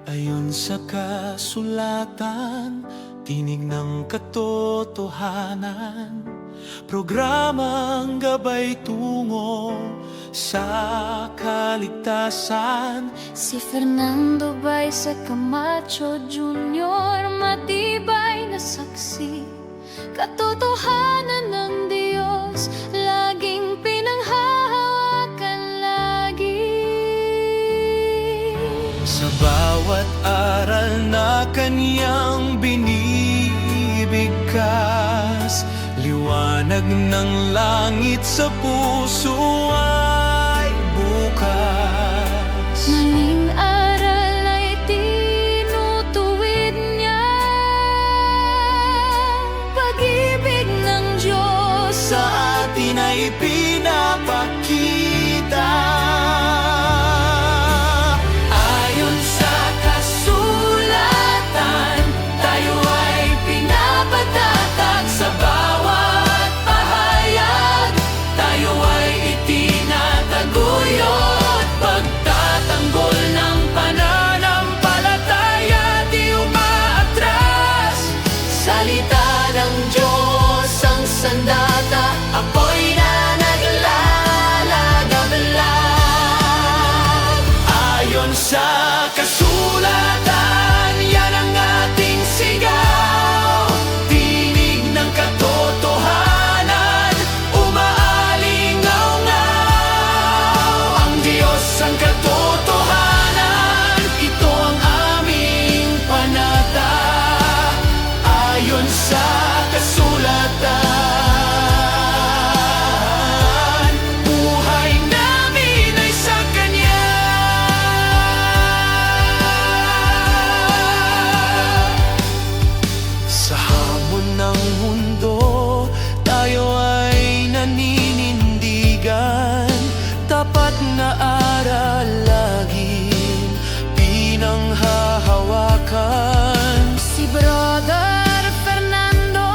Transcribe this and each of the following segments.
Ayon sa kasulatan, tinig ng katotohanan, programang gabay tungo sa kaligtasan. Si Fernando Baisa Camacho Jr. matibay na saksi, katotohanan ng Diyos laging pinanghahawakan lagi. Sa bawat aral na kanyang binibigkas, liwanag ng langit sa puso ay bukas. Maling aral ay tinutuwid niya, pag-ibig ng Diyos Sa atin ay pinapakita. Ayon sa kasulatan, tayo ay pinapatatag. Sa bawat pahayag, tayo ay itinataguyod. Pagtatanggol ng pananampalataya, di umaatras. Salita ng Diyos ang sandata, apoy na naglalagablab. Ayon sa kasulatan, yan ang ating sigaw. Tinig ng katotohanan, umaalingaw-ngaw. Ang Diyos ang katotohanan, ito ang aming panata. Ayon sa kasulatan, buhay namin ay sa Kanya. Sa hamon ng mundo, tayo ay naninindigan. Tapat na aral laging pinanghahawakan. Si Brother Fernando,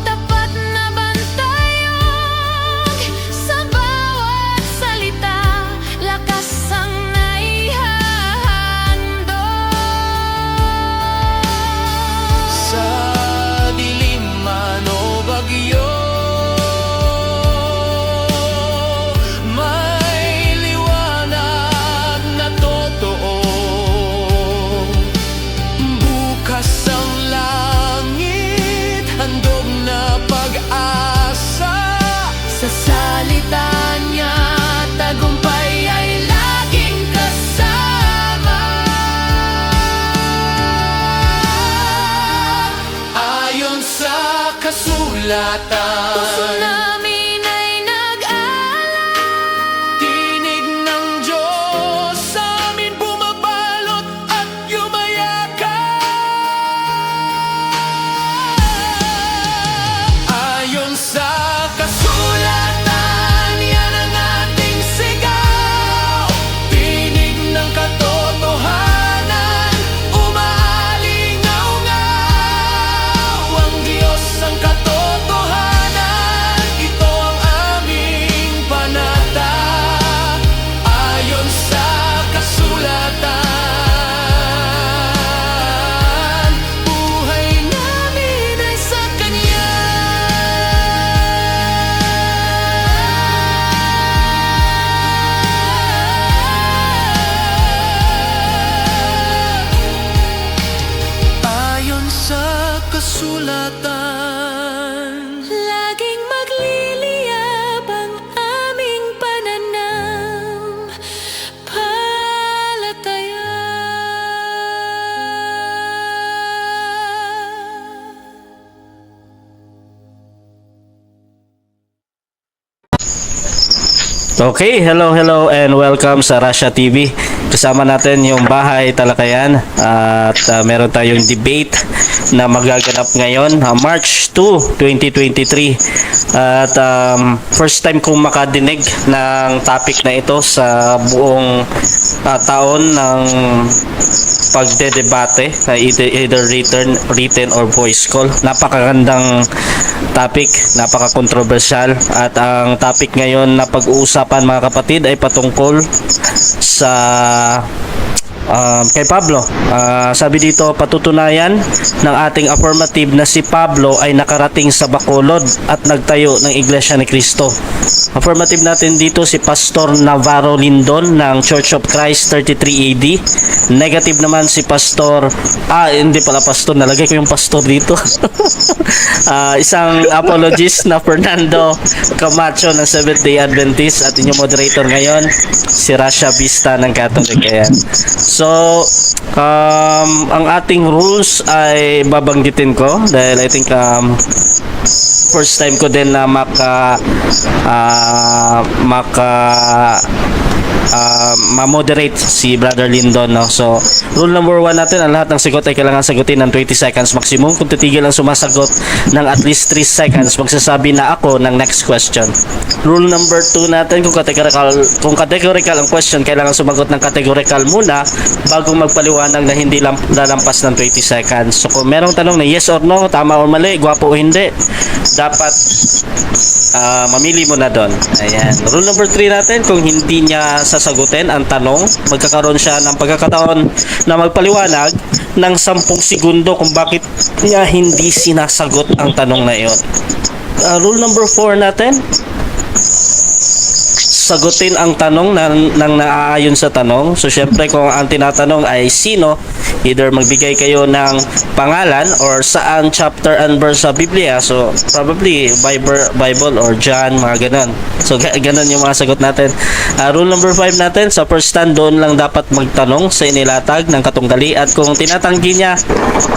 tapat na bantayog. Sa bawat salita, lakas ang naihahandog. Sa dilim man o bagyo, may liwanag na totoo. Bukas ang langit, handog na pag-asa. Sa salita niya, tagumpay ay laging kasama. Ayon sa kasulatan, Puso namin ay nag-aalala. tinig ng Diyos sa amin bumabalot at yumayakap. Ayon sa kasulatan, yan ang ating sigaw. Tinig ng katotohanan, umaalingaw-ngaw. Ang Diyos ang katotohanan, ito ang aming panata. Ayon sa kasulatan, buhay namin ay sa Kanya. Ayon sa kasulatan, Laging magliliyab ang aming pananampalataya. Okay, hello and welcome sa Russia TV. Kasama natin yung Bahay Talakayan at meron tayong debate na magaganap ngayon, March 2, 2023. At first time kong makadinig ng topic na ito sa buong taon ng pagdedebate, either written or voice call. Napakagandang topic, napaka-controversial, at ang topic ngayon na pag-uusapan mga kapatid ay patungkol sa kay Pablo. Sabi dito, patutunayan ng ating affirmative na si Pablo ay nakarating sa Bacolod at nagtayo ng Iglesia ni Cristo. Affirmative natin dito si Pastor Navarro Lindon ng Church of Christ 33 AD. Negative naman si Pastor, hindi pala pastor, nalagay ko yung pastor dito. Isang apologist na Fernando Camacho ng Seventh-day Adventist at inyong moderator ngayon, si Rasha Vista ng Catholic. Ayan. So, ang ating rules ay babanggitin ko dahil I think first time ko din na ma-moderate si Brother Lindon, no? So, rule number 1 natin, ang lahat ng sagot ay kailangan sagutin ng 20 seconds maximum. Kung titigil ang sumasagot ng at least 3 seconds, magsasabi na ako ng next question. Rule number 2 natin, kung categorical ang question, kailangan sumagot ng categorical muna bago magpaliwanag na hindi lalampas ng 20 seconds. So, kung merong tanong na yes or no, tama or mali, gwapo o hindi, dapat mamili mo na doon. Ayan. Rule number 3 natin, kung hindi niya sasagutin ang tanong, magkakaroon siya ng pagkakataon na magpaliwanag ng 10 segundo kung bakit niya hindi sinasagot ang tanong na iyon. Rule number 4 natin, sagutin ang tanong nang naaayon sa tanong. So, syempre, kung ang tinatanong ay sino, either magbigay kayo ng pangalan or saan chapter and verse sa Biblia. So, probably Bible or John, mga ganon. So, ganon yung mga sagot natin. Rule number 5 natin, sa first stand, doon lang dapat magtanong sa inilatag ng katunggali. At kung tinatanggi niya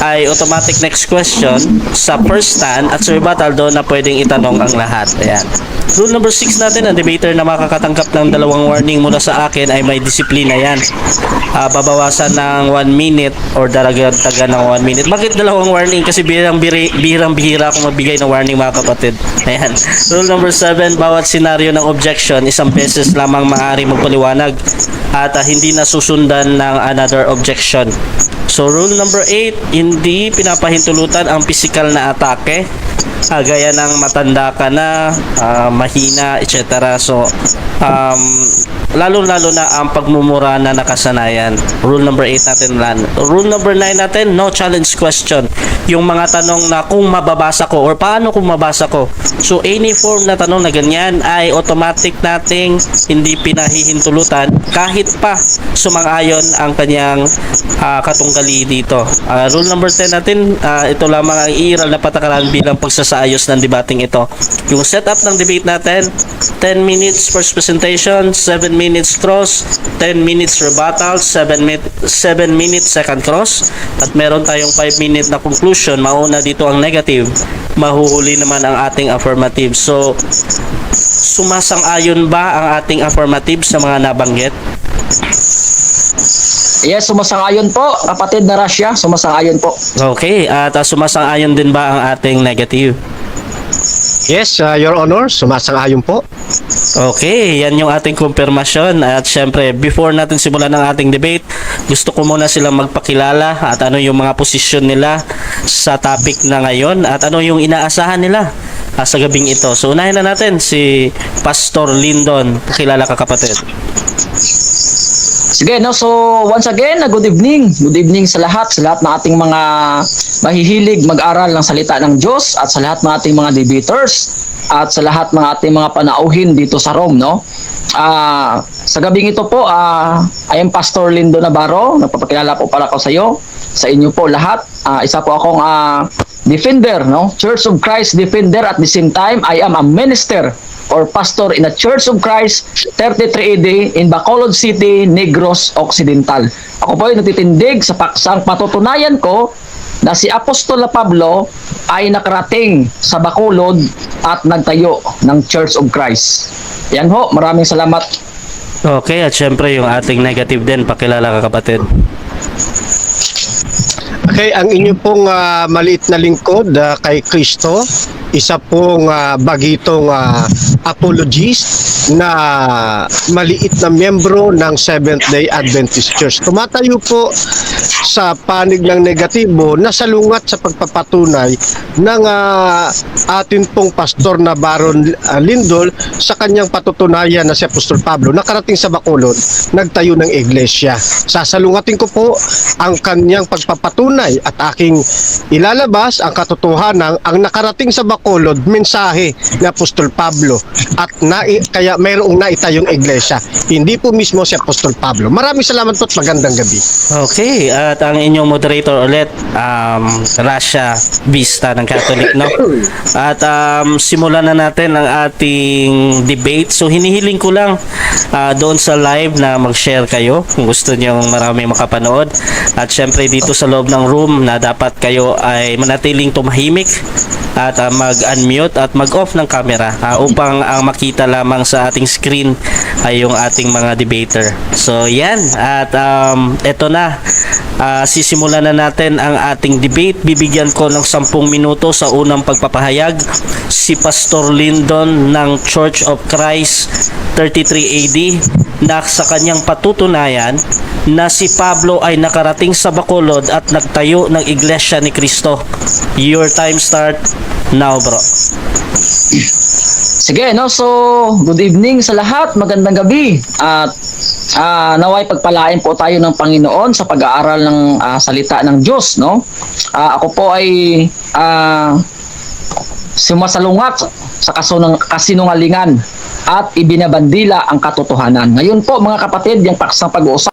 ay automatic next question sa first stand at sa rebuttal, doon na pwedeng itanong ang lahat. Ayan. Rule number 6 natin, ang debater na makakatanggap ng 2 warning mula sa akin ay may disiplina yan. Babawasan ng 1 minute or daragdagan ng 1 minute. Bakit 2 warning? Kasi bihirang-bihira akong magbigay ng warning, mga kapatid. Ayan. Rule number 7, bawat senaryo ng objection, isang beses lamang maaari magpaliwanag at hindi na susundan ng another objection. So, rule number 8, hindi pinapahintulutan ang physical na atake. Gaya ng matanda ka na, mahina, etc. So, lalo-lalo na ang pagmumura na nakasanayan. Rule number 8 natin lang. Rule number 9 natin, no challenge question. Yung mga tanong na kung mababasa ko or paano kung mabasa ko. So, any form na tanong na ganyan ay automatic nating hindi pinahihintulutan kahit pa sumang-ayon ang kanyang katunggali dito. Rule number 10 natin, ito lamang ang iiral na patakaran bilang pagsasaayos ng debating ito. Yung setup ng debate natin, 10 minutes first presentation, 7 minutes cross, 10 minutes rebuttal, 7 minutes second cross, at meron tayong 5 minute na conclusion. Mauna dito ang negative, mahuhuli naman ang ating affirmative. So, sumasang-ayon ba ang ating affirmative sa mga nabanggit? Yes, sumasang-ayon po, kapatid na Russia, sumasang-ayon po. Okay, at sumasang-ayon din ba ang ating negative? Yes, Your Honor, sumasang-ayon po. Okay, yan yung ating kumpirmasyon. At syempre, before natin simulan ang ating debate, gusto ko muna silang magpakilala at ano yung mga posisyon nila sa topic na ngayon at ano yung inaasahan nila sa gabing ito. So, unahin na natin si Pastor Lindon. Pakilala ka, kapatid. Sige, no, so once again, good evening. Good evening sa lahat ng ating mga mahihilig mag-aral ng salita ng Diyos at sa lahat ng ating mga debaters at sa lahat ng ating mga panauhin dito sa Rome, no? Sa gabing ito po, I am Pastor Lindo Navarro. Nagpapakilala po pala ko sa inyo po lahat. Isa po akong defender, no? Church of Christ defender. At the same time, I am a minister or pastor in a Church of Christ 33 AD in Bacolod City, Negros Occidental. Ako po ay natitindig sa paksang patutunayan ko na si Apostol Pablo ay nakarating sa Bacolod at nagtayo ng Church of Christ. Yan ho, maraming salamat. Okay, at syempre yung ating negative din. Pakilala ka, kapatid. Okay, ang inyo pong maliit na lingkod kay Kristo, isa pong bagitong apologist na maliit na miyembro ng Seventh-day Adventist Church. Tumatayo po sa panig ng negatibo na salungat sa pagpapatunay ng atin pong pastor na Baron Lindol sa kanyang patutunayan na si Apostol Pablo nakarating sa Bacolod, nagtayo ng iglesia. Sasalungatin ko po ang kanyang pagpapatunay at aking ilalabas ang katotohanan ang nakarating sa Bacolod mensahe ni Apostol Pablo at kaya mayroong naitayong iglesia. Hindi po mismo si Apostol Pablo. Maraming salamat po at magandang gabi. Okay, at ang inyong moderator ulit, Russia Vista ng Catholic, no? At simulan na natin ang ating debate. So hinihiling ko lang doon sa live na mag-share kayo kung gusto niyo marami makapanood. At syempre dito sa loob ng room na dapat kayo ay manatiling tumahimik at mag-unmute at mag-off ng camera upang ang makita lamang sa ating screen ay yung ating mga debater. So yan, at eto na, sisimulan na natin ang ating debate. Bibigyan ko ng 10 minuto sa unang pagpapahayag si Pastor Lyndon ng Church of Christ 33 AD na sa kanyang patutunayan na si Pablo ay nakarating sa Bacolod at nagtayo ng Iglesia ni Cristo. Your time start now, bro. Sige, no? So, good evening sa lahat. Magandang gabi. At naway pagpalain po tayo ng Panginoon sa pag-aaral ng salita ng Diyos, no? Ako po ay sumasalungat sa kasinungalingan at ibinabandila ang katotohanan. Ngayon po, mga kapatid, yung paksang pag-uusap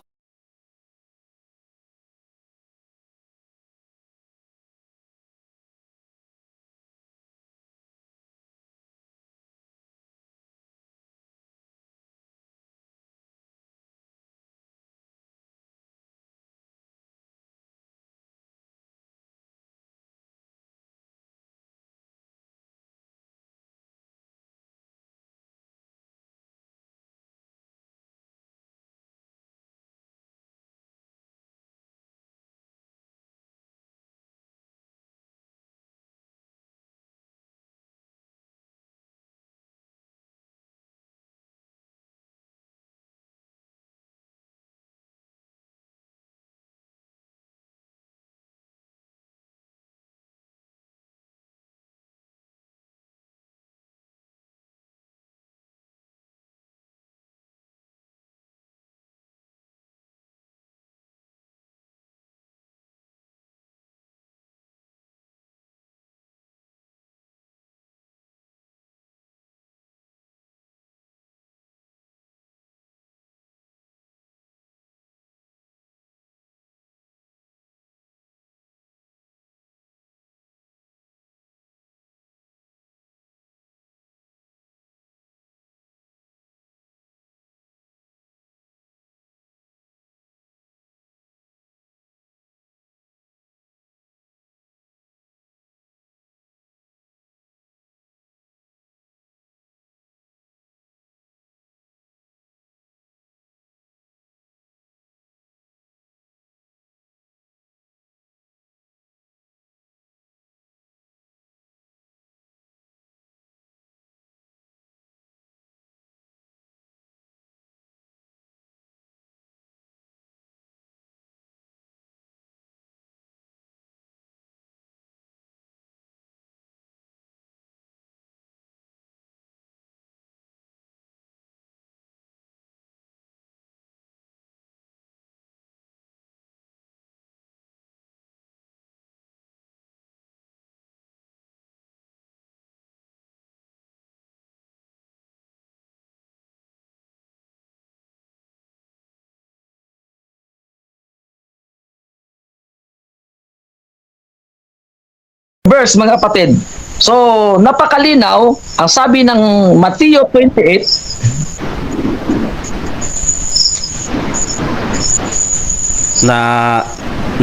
verse, mga kapatid. So, napakalinaw ang sabi ng Mateo 28.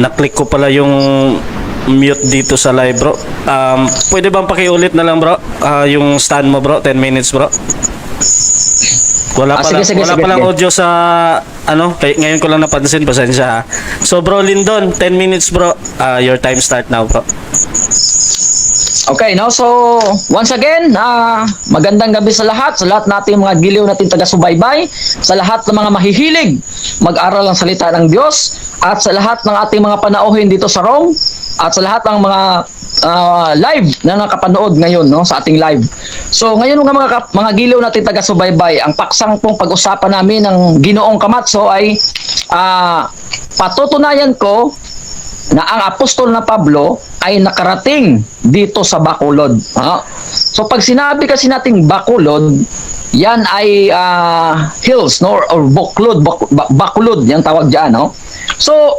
Na-click ko pala yung mute dito sa live, bro. Pwede bang pakiulit na lang, bro? Yung stand mo, bro. 10 minutes, bro. Wala Sige, palang audio sa ngayon ko lang napansin, pasensya ha. So bro Lyndon, 10 minutes bro. Your time start now, bro. Okay, no? So, once again, magandang gabi sa lahat nating mga giliw natin taga-subaybay, sa lahat ng mga mahihilig mag-aral ng salita ng Diyos, at sa lahat ng ating mga panauhin dito sa Rome, at sa lahat ng mga live na nakapanood ngayon, no, sa ating live. So, ngayon mga giliw natin taga-subaybay, ang paksang pong pag-usapan namin ng Ginoong Camacho ay patutunayan ko na ang apostol na Pablo ay nakarating dito sa Bacolod. So pag sinabi kasi nating Bacolod, yan ay hills, no, or Bacolod, Bacolod, yan tawag diyan, no. So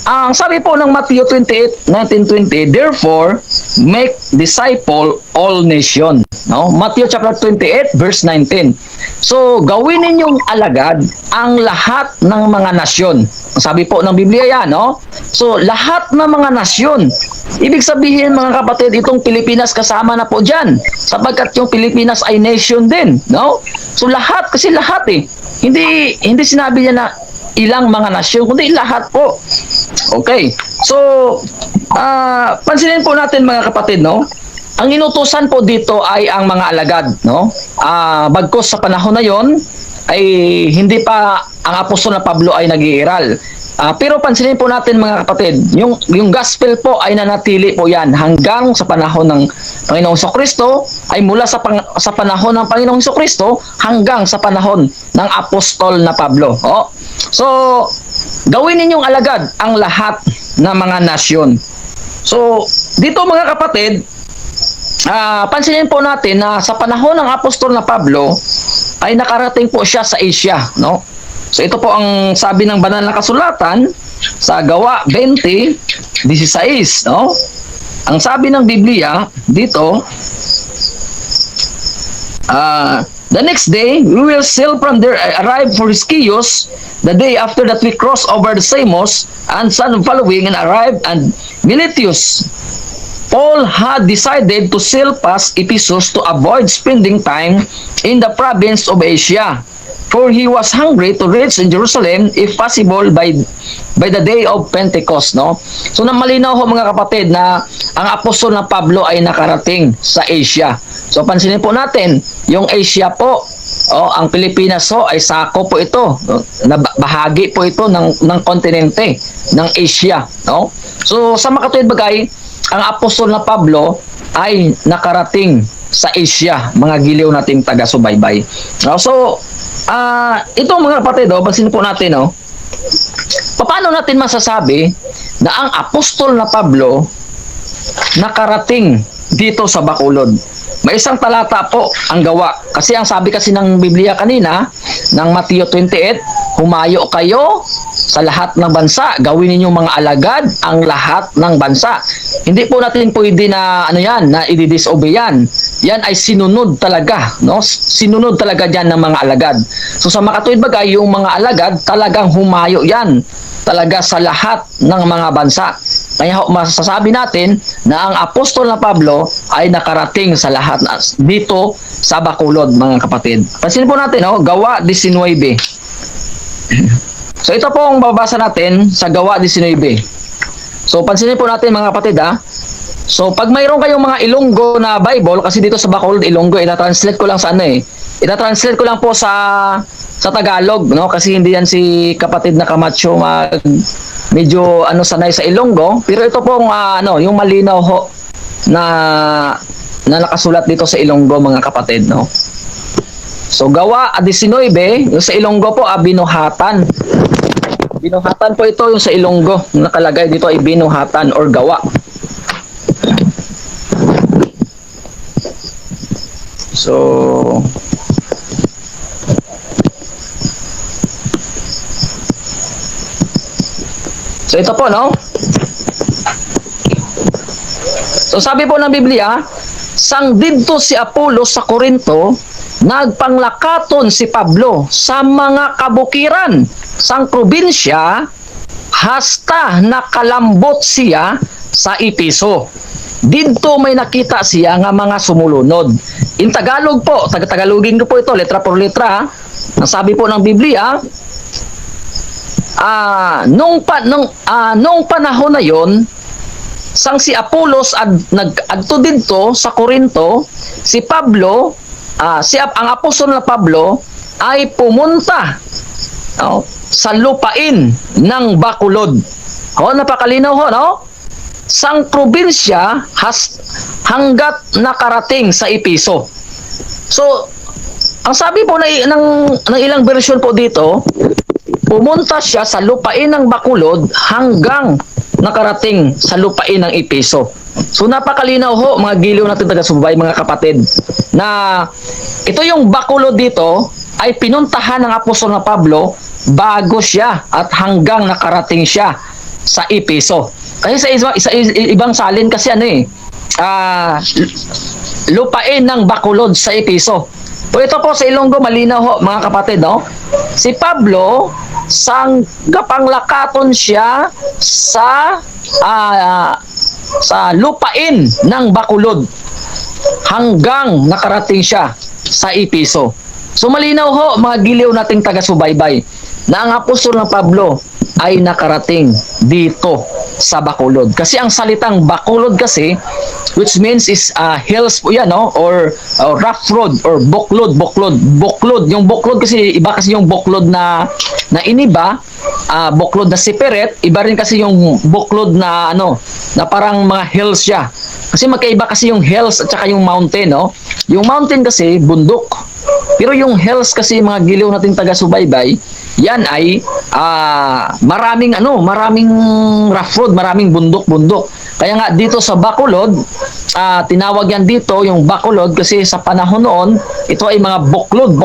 ang sabi po ng Matthew 28:19-20, therefore make disciple all nation, no. Matthew chapter 28 verse 19. So gawin ninyong alagad ang lahat ng mga nasyon. Sabi po ng Biblia yan, no? So, lahat ng mga nasyon. Ibig sabihin, mga kapatid, itong Pilipinas kasama na po dyan. Sapagkat yung Pilipinas ay nation din, no? So, lahat, kasi lahat eh. Hindi sinabi niya na ilang mga nasyon, kundi lahat po. Okay. So, pansinin po natin, mga kapatid, no? Ang inutusan po dito ay ang mga alagad, no? Bagkus sa panahon na yon, ay hindi pa ang apostol na Pablo ay nag-iiral. Pero pansinin po natin, mga kapatid, yung gospel po ay nanatili po yan hanggang sa panahon ng Panginoong Jesucristo, ay mula sa panahon ng Panginoong Jesucristo hanggang sa panahon ng apostol na Pablo. So, gawin ninyong alagad ang lahat ng mga nasyon. So, dito mga kapatid, pansinin po natin na sa panahon ng apostol na Pablo ay nakarating po siya sa Asia, no? So ito po ang sabi ng banal na kasulatan sa Gawa 20:16, no? Ang sabi ng Biblia dito, the next day we will sail from there, arrive for Chios. The day after that we cross over the Samos, and sun following and arrived at Miletus. Paul had decided to sail past Ephesus to avoid spending time in the province of Asia, for he was hungry to reach in Jerusalem, if possible, by the day of Pentecost, no? So, malinaw ho, mga kapatid, na ang apostol na Pablo ay nakarating sa Asia. So, pansinin po natin, yung Asia po, ang Pilipinas ho, ay sako po ito, bahagi po ito ng kontinente ng Asia, no? So, sa makatuwid bagay, ang apostol na Pablo ay nakarating sa Asia, mga giliw nating taga-subaybay. So, ito mga kapatid, pansin po natin, paano natin masasabi na ang apostol na Pablo nakarating dito sa Bacolod? May isang talata po ang Gawa. Kasi ang sabi kasi ng Biblia kanina, ng Matthew 28, humayo kayo sa lahat ng bansa, gawin ninyong mga alagad ang lahat ng bansa. Hindi po natin pwede na na i-disobey yan. Yan ay sinunod talaga, no? Sinunod talaga diyan ng mga alagad. So sa makatuwid bagay, yung mga alagad talagang humayo yan talaga sa lahat ng mga bansa. Kaya masasabi natin na ang apostol na Pablo ay nakarating sa lahat dito sa Bacolod, mga kapatid. Pansin po natin, Gawa 19. So ito po ang babasa natin sa Gawa 19. So pansinin po natin, mga kapatid, So pag mayroon kayong mga Ilonggo na Bible, kasi dito sa Bacolod, Ilonggo, ita-translate ko lang sa ita-translate ko lang po sa Tagalog, no? Kasi hindi yan si kapatid na Camacho medyo sanay sa Ilonggo, pero ito pong yung malinaw ho na nakasulat dito sa Ilonggo, mga kapatid, no? So Gawa 19, yung sa Ilonggo po, binuhatan. Binuhatan po ito, yung sa Ilonggo, nakalagay dito ay binuhatan or gawa. So ito po, no? So sabi po ng Biblia, sang didto si Apolos sa Corinto, nagpanglakaton si Pablo sa mga kabukiran sang probinsya, hasta nakalambot siya sa Epeso. Didto may nakita siya nga mga sumulunod. In Tagalog po, tagalogin ko po ito, letra por letra. Ang sabi po ng Biblia, nung panahon na yon, sang si Apolos nag-adto didto sa Corinto, si Pablo, ang apostol na Pablo ay pumunta sa lupain ng Bacolod. Napakalinaw no? Sang probinsya hanggat nakarating sa Epeso. So, ang sabi po ng ilang version po dito, pumunta siya sa lupain ng Bacolod hanggang nakarating sa lupain ng Epeso. So napakalinaw ho, mga giliw natin taga-subaybay, mga kapatid, na ito yung Bacolod dito ay pinuntahan ng apostol na Pablo bago siya at hanggang nakarating siya sa Epeso. Kasi sa ibang salin kasi lupain ng Bacolod sa Epeso. So ito po sa Ilonggo, malinaw ho, mga kapatid, no? Si Pablo, sang gapanglakaton siya sa lupain ng Bacolod hanggang nakarating siya sa Epeso. So malinaw ho, mga giliw nating taga-subaybay, na ang apostol ng Pablo ay nakarating dito sa Bacolod. Kasi ang salitang Bacolod kasi, which means is hills po yan, no? Or rough road or buklod. Yung buklod kasi, iba kasi yung buklod na iniba, buklod na siperet, iba rin kasi yung buklod na na parang mga hills siya. Kasi magkaiba kasi yung hills at saka yung mountain, no? Yung mountain kasi bundok. Pero yung hills kasi, mga giliw nating taga-subaybay, yan ay maraming rough road, maraming bundok-bundok. Kaya nga dito sa Bacolod, tinawag yan dito yung Bacolod kasi sa panahon noon, ito ay mga buklod,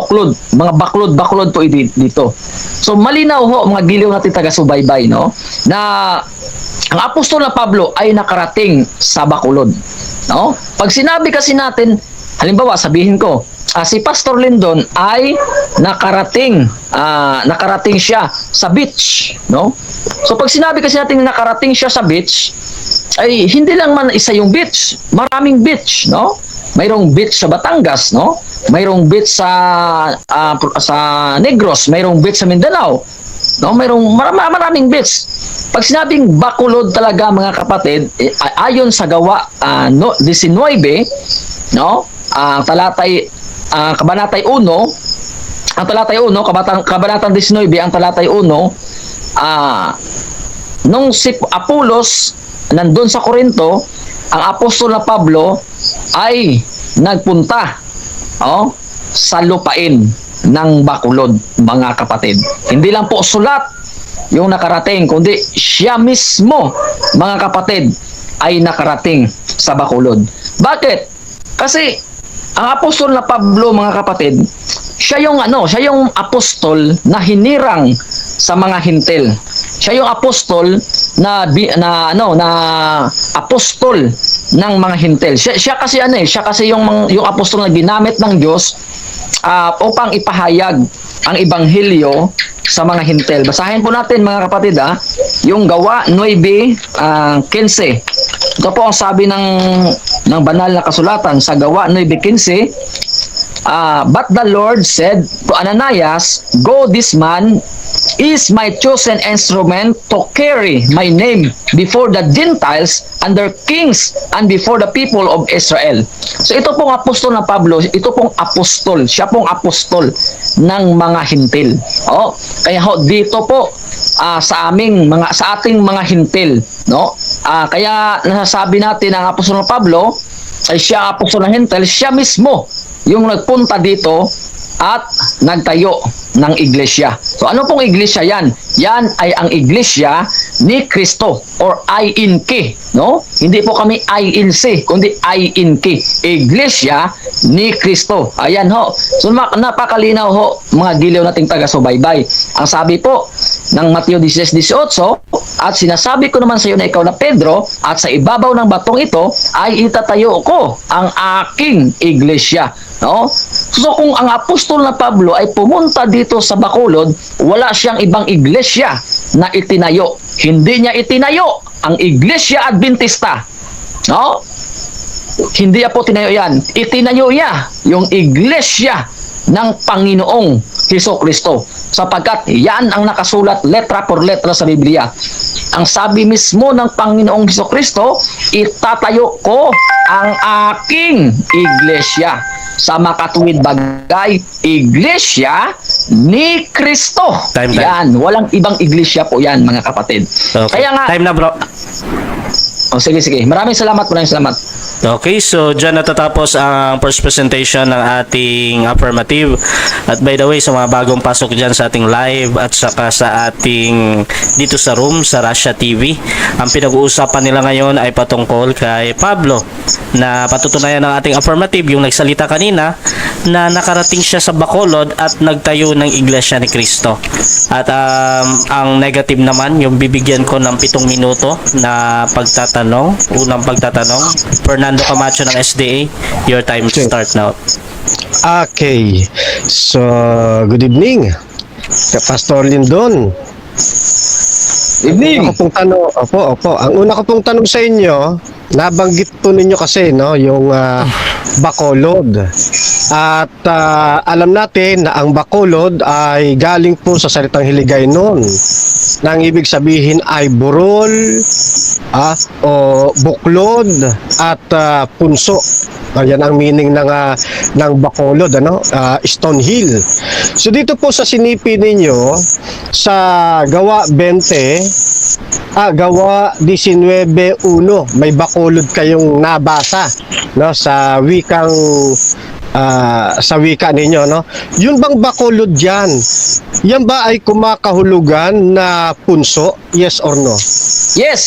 mga baklod po dito. So malinaw ho, mga giliw natin taga-subaybay, no, na ang apostol na Pablo ay nakarating sa Bacolod, no? Pag sinabi kasi natin, halimbawa sabihin ko, si Pastor Lindon ay nakarating siya sa beach, no? So pag sinabi kasi natin nakarating siya sa beach, ay hindi lang man isa yung beach, maraming beach, no? Mayroong beach sa Batangas, no? Mayroong beach sa Negros, mayroong beach sa Mindanao, no? Mayroong maraming beach. Pag sinabing Bacolod talaga, mga kapatid, ayon sa Gawa 19, no? Kabanatay 1, ang talatay 1, kabanatang 19, ang talatay 1, nung si Apolos nandun sa Corinto, ang apostol na Pablo ay nagpunta sa lupain ng Bacolod, mga kapatid. Hindi lang po sulat yung nakarating, kundi siya mismo, mga kapatid, ay nakarating sa Bacolod. Bakit? Kasi ang apostol na Pablo, mga kapatid, siya yung apostol na hinirang sa mga hintil. Siya yung apostol na apostol ng mga hintil. Siya kasi yung apostol na ginamit ng Diyos upang ipahayag ang ebanghelyo sa mga hintil. Basahin po natin, mga kapatid, yung Gawa 9:15. Ito po ang sabi ng banal na kasulatan sa Gawa 9:15. But the Lord said to Ananias, "Go, this man is my chosen instrument to carry my name before the Gentiles and their kings and before the people of Israel." So ito pong apostol na Pablo, ito pong apostol, siya pong apostol ng mga hintil. Kaya dito po sa ating mga hintil, no? Kaya nasasabi natin ang apostol na Pablo ay siya apostol ng hintil, siya mismo yung nagpunta dito at nagtayo ng iglesia. So ano pong iglesia yan? Yan ay ang iglesia ni Kristo, or INK, no? Hindi po kami INC, kundi INK, iglesia ni Kristo. Ayan ho. So napakalinaw ho, mga giliw nating taga-subaybay. Ang sabi po ng Mateo 16:18, at sinasabi ko naman sa iyo na ikaw na Pedro, at sa ibabaw ng batong ito ay itatayo ko ang aking iglesia. No? So kung ang apostol na Pablo ay pumunta dito sa Bacolod, wala siyang ibang iglesia na itinayo. Hindi niya itinayo ang Iglesia Adventista. No? Hindi po tinayo yan. Itinayo niya yung iglesia ng Panginoong Hesukristo, sapagkat yan ang nakasulat letra por letra sa Biblia. Ang sabi mismo ng Panginoong Hesukristo, itatayo ko ang aking iglesia sa makatuwid bagay, iglesia ni Kristo. Time. Yan, walang ibang iglesia po yan, mga kapatid. Okay. Kaya nga, Time na, bro. sige. Maraming salamat. Okay, so dyan natatapos ang first presentation ng ating affirmative. At by the way, sa mga bagong pasok dyan sa ating live at saka sa ating dito sa room sa Russia TV, ang pinag-uusapan nila ngayon ay patungkol kay Pablo na patutunayan ng ating affirmative, yung nagsalita kanina na nakarating siya sa Bacolod at nagtayo ng Iglesia ni Cristo. At ang negative naman, yung bibigyan ko ng 7 minuto na pagtatanong, unang pagtatanong. Fernando Camacho ng SDA, your time to start now. Okay. So, good evening. Pastor Lindon. Evening. Ako pong tanong, opo. Ang una ko pong tanong sa inyo, nabanggit po ninyo kasi no, yung Bacolod. At alam natin na ang Bacolod ay galing po sa salitang Hiligaynon. Nang ibig sabihin ay burol, o buklod at punso. Yan ang meaning ng Bacolod, Stone Hill. So dito po sa sinipi ninyo sa Gawa 20, Gawa 19:1, may Bacolod kayong nabasa, no, sa wika ninyo, no? Yun bang Bacolod diyan? Yan ba ay kumakahulugan na punso? Yes or no? Yes.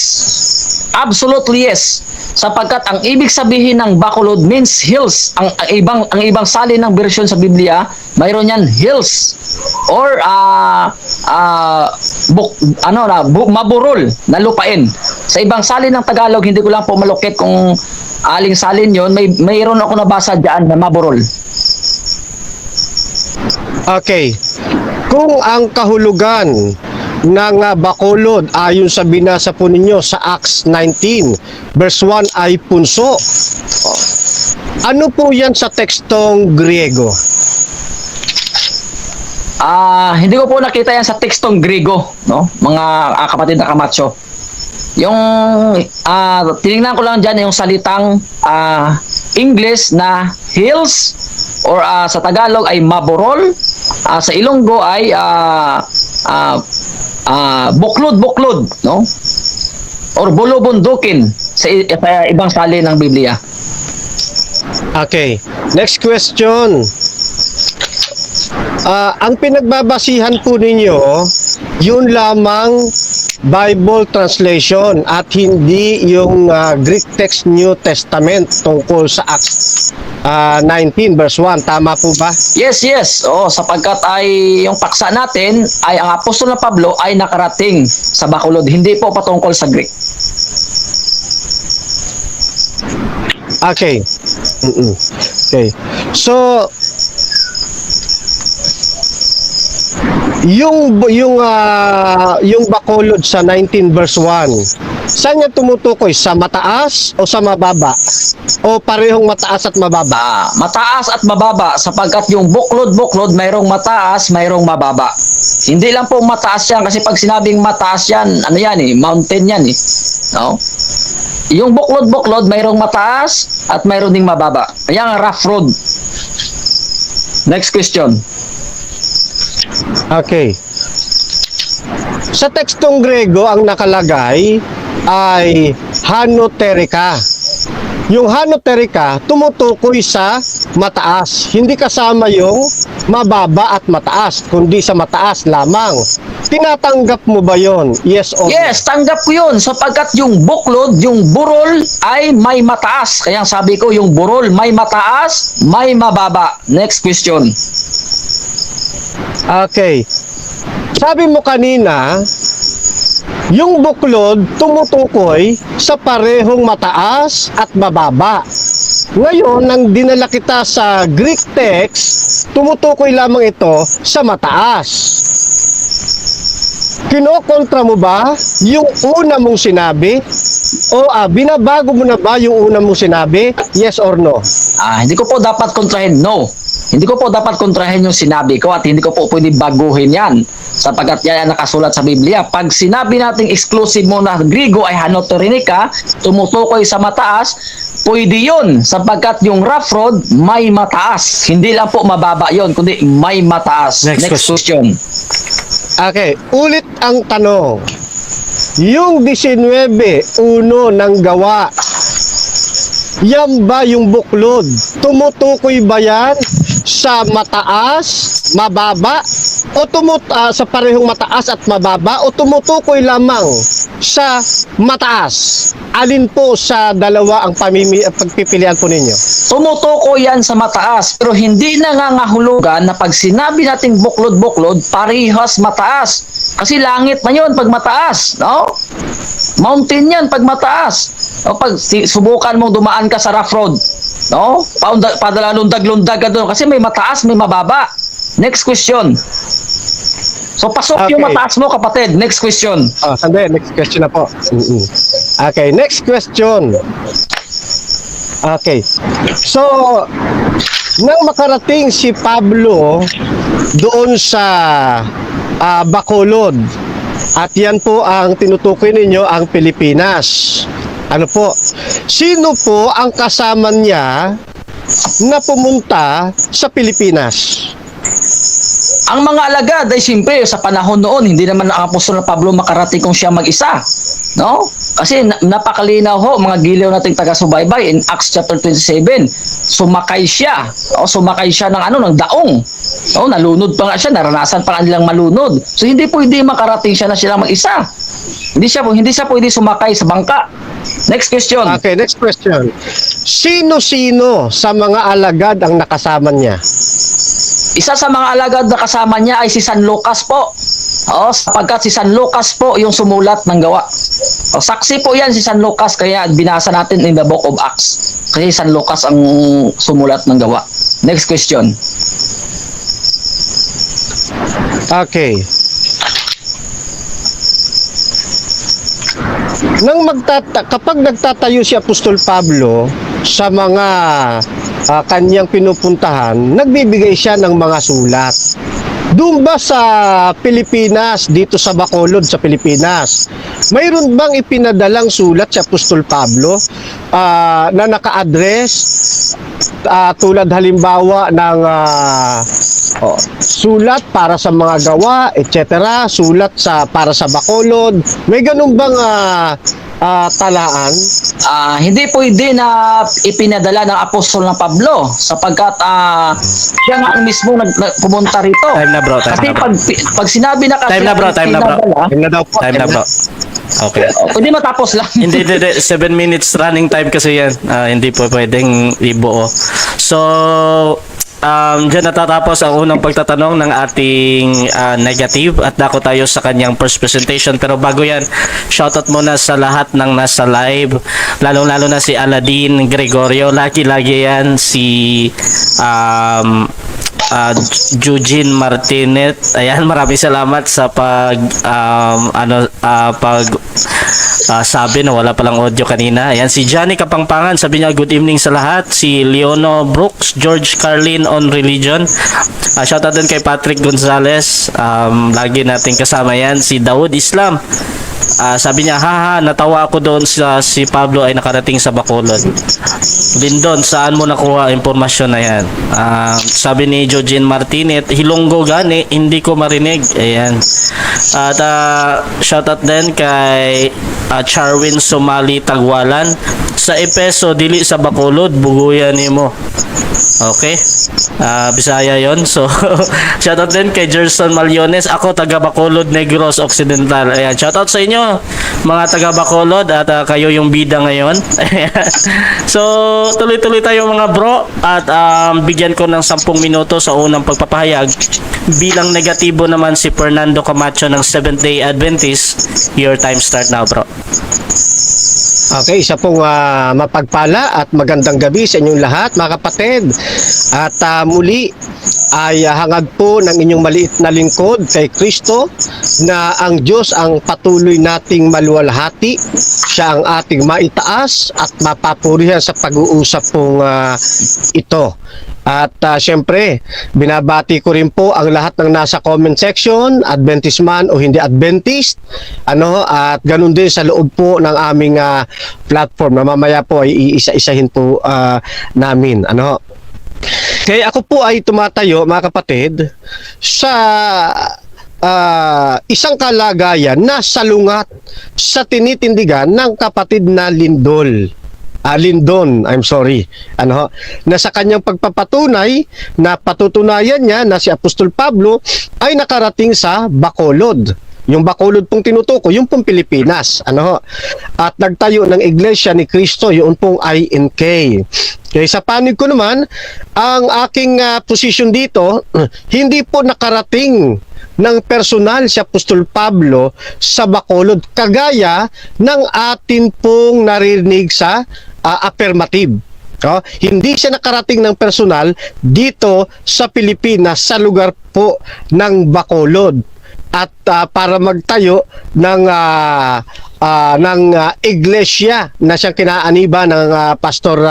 Absolutely yes. Sapagkat ang ibig sabihin ng Bacolod means hills. Ang ibang salin ng version sa Biblia, mayroon yan hills or maburol na lupain. Sa ibang salin ng Tagalog, hindi ko lang po malukit kung aling salin yon, mayroon ako nabasa diyan na maburol. Okay. Kung ang kahulugan ng Bacolod ayon sa binasa po ninyo sa Acts 19 verse 1 ay punso, ano po yan sa tekstong Griego? Hindi ko po nakita yan sa tekstong Griego, no? Mga kapatid na Camacho. Yung tinignan ko lang dyan yung salitang English na hills or sa Tagalog ay maburol, sa Ilonggo ay buklod, no? Or bulubundukin sa ibang salin ng Biblia. Okay. Next question. Ang pinagbabasihan po ninyo, yun lamang Bible translation at hindi yung Greek text New Testament tungkol sa Acts 19 verse 1. Tama po ba? Yes. Sapagkat ay yung paksa natin ay ang apostol na Pablo ay nakarating sa Bacolod, hindi po patungkol sa Greek. Okay. Okay. So, yung Bacolod sa 19 verse 1, saan niya tumutukoy? Sa mataas o sa mababa? O parehong mataas at mababa? Mataas at mababa, sapagkat yung buklod, mayroong mataas, mayroong mababa. Hindi lang po mataas yan, kasi pag sinabing mataas yan, mountain yan, no? Yung buklod, mayroong mataas at mayroong ding mababa. Ayan ang rough road. Next question. Okay. Sa tekstong Grego, ang nakalagay ay hanoterika. Yung hanoterika, tumutukoy sa mataas. Hindi kasama yung mababa at mataas, kundi sa mataas lamang. Tinatanggap mo ba yon? Yes or no? Yes, tanggap ko yun, sapagkat yung buklod, yung burol ay may mataas. Kaya sabi ko, yung burol may mataas, may mababa. Next question. Okay. Sabi mo kanina, yung buklod tumutukoy sa parehong mataas at mababa. Ngayon, nang dinala kita sa Greek text, tumutukoy lamang ito sa mataas. Kinokontra mo ba yung una mong sinabi? O binabago mo na ba yung una mong sinabi? Yes or no? Hindi ko po dapat kontrahin. No. Hindi ko po dapat kontrahin yung sinabi ko at hindi ko po pwede baguhin yan sapagkat yan ang nakasulat sa Biblia. Pag sinabi nating exclusive mo na Griego ay hanotorinika, tumutukoy sa mataas, pwede yun sapagkat yung rough road may mataas. Hindi lang po mababa yon kundi may mataas. Next question. Okay, ulit ang tanong. Yung 19, uno ng gawa, yan ba yung buklod? Tumutukoy ba yan sa mataas, mababa, o sa parehong mataas at mababa, o tumutukoy lamang sa mataas? Alin po sa dalawa ang pagpipilian po ninyo? Tumutukoy yan sa mataas pero hindi nangangahulugan na pag sinabi nating buklod-buklod, parehas mataas. Kasi langit na yun pag mataas, no? Mountain yan pag mataas. O pag subukan mong dumaan ka sa rough road, no? Padala lundag-lundag ka doon kasi may mataas, may mababa. Next question. So pasok yung Okay. mataas mo, kapatid. Next question. Sandali, next question na po. Okay, next question. Okay. So, nang makarating si Pablo doon sa Bacolod, at yan po ang tinutukoy ninyo, ang Pilipinas. Ano po? Sino po ang kasama niya na pumunta sa Pilipinas? Ang mga alagad ay siyempre sa panahon noon, hindi naman ang apostol na Pablo makarating kung siya mag-isa. No? Kasi napakalinaw ho, mga giliw nating taga-subaybay in Acts chapter 27. Sumakay siya. O, sumakay siya ng daong. O, nalunod pa nga siya, naranasan pa nga nilang malunod. So hindi pwede makarating siya na sila mag-isa. Hindi siya pwede sumakay sa bangka. Next question. Okay, next question. Sino-sino sa mga alagad ang nakasama niya? Isa sa mga alagad na kasama niya ay si San Lucas po. O, sapagkat si San Lucas po yung sumulat ng gawa. O, saksi po yan si San Lucas, kaya binasa natin in the book of Acts. Kasi San Lucas ang sumulat ng gawa. Next question. Okay. Kapag nagtatayo si Apostol Pablo sa mga kanyang pinupuntahan, nagbibigay siya ng mga sulat. Doon ba sa Pilipinas, dito sa Bacolod sa Pilipinas, mayroon bang ipinadalang sulat si Apostol Pablo na naka-address tulad halimbawa ng sulat para sa mga gawa, etc., sulat para sa Bacolod? May ganun bang talaan? Hindi pwede na ipinadala ng apostol na Pablo sapagkat siya nga mismo pumunta rito. Time na bro, time Kasi na bro. pag sinabi na kasi Time na bro, time na bro. Yun na daw po. Time na bro. Okay. Pwede matapos lang. Hindi, 7 minutes running time kasi yan. Hindi po pwedeng ibuo. So, dyan natatapos ang unang pagtatanong ng ating negative at dako tayo sa kanyang first presentation. Pero bago yan, shoutout muna sa lahat ng nasa live, lalong-lalo na si Aladin Gregorio, lagi-lagi yan, si Eugene Martinez. Ayan, maraming salamat sa sabi na wala palang audio kanina. Ayan, si Johnny Kapangpangan, sabi niya good evening sa lahat. Si Leono Brooks, George Carlin on religion. Shoutout din kay Patrick Gonzalez. Lagi natin kasama yan. Si Dawood Islam. Sabi niya, haha, natawa ako doon si Pablo ay nakarating sa Bacolod. Lindon, saan mo nakuha impormasyon na yan? Sabi ni Eugene Martinez, Hilonggo gani, hindi ko marinig. Ayan. At shoutout din kay Charwin Somali Tagwalan. Sa Epeso, dili sa Bacolod, buguyan mo. Okay? Bisaya yon. So, shoutout din kay Gerson Maliones. Ako, taga Bacolod, Negros Occidental. Ayan, shoutout sa inyo, mga taga Bacolod, at kayo yung bida ngayon. Ayan. So, tuloy-tuloy tayo mga bro. At bigyan ko ng 10 minuto sa unang pagpapahayag. Bilang negatibo naman si Fernando Camacho ng Seventh-day Adventist. Your time start now, bro. Okay, isa pong mapagpala at magandang gabi sa inyong lahat, mga kapatid. At muli, ay hangad po ng inyong maliit na lingkod kay Kristo na ang Diyos ang patuloy nating maluwalhati. Siya ang ating maitaas at mapapurihan sa pag-uusap pong ito. At syempre, binabati ko rin po ang lahat ng nasa comment section, Adventist man o hindi Adventist, at ganun din sa loob po ng aming platform na mamaya po ay iisa-isahin po namin. Kaya ako po ay tumatayo, mga kapatid, sa isang kalagayan na salungat sa tinitindigan ng kapatid na Lindon, na sa kanyang pagpapatunay na patutunayan niya na si Apostol Pablo ay nakarating sa Bacolod. Yung Bacolod pong tinutuko, yung pong Pilipinas, at nagtayo ng Iglesia ni Cristo, yun pong INK. Kaya sa panig ko naman, ang aking posisyon dito, hindi po nakarating ng personal si Apostol Pablo sa Bacolod, kagaya ng atin pong narinig sa affirmative. Hindi siya nakarating ng personal dito sa Pilipinas, sa lugar po ng Bacolod, at para magtayo ng iglesia na siyang kinaaniba ng Pastor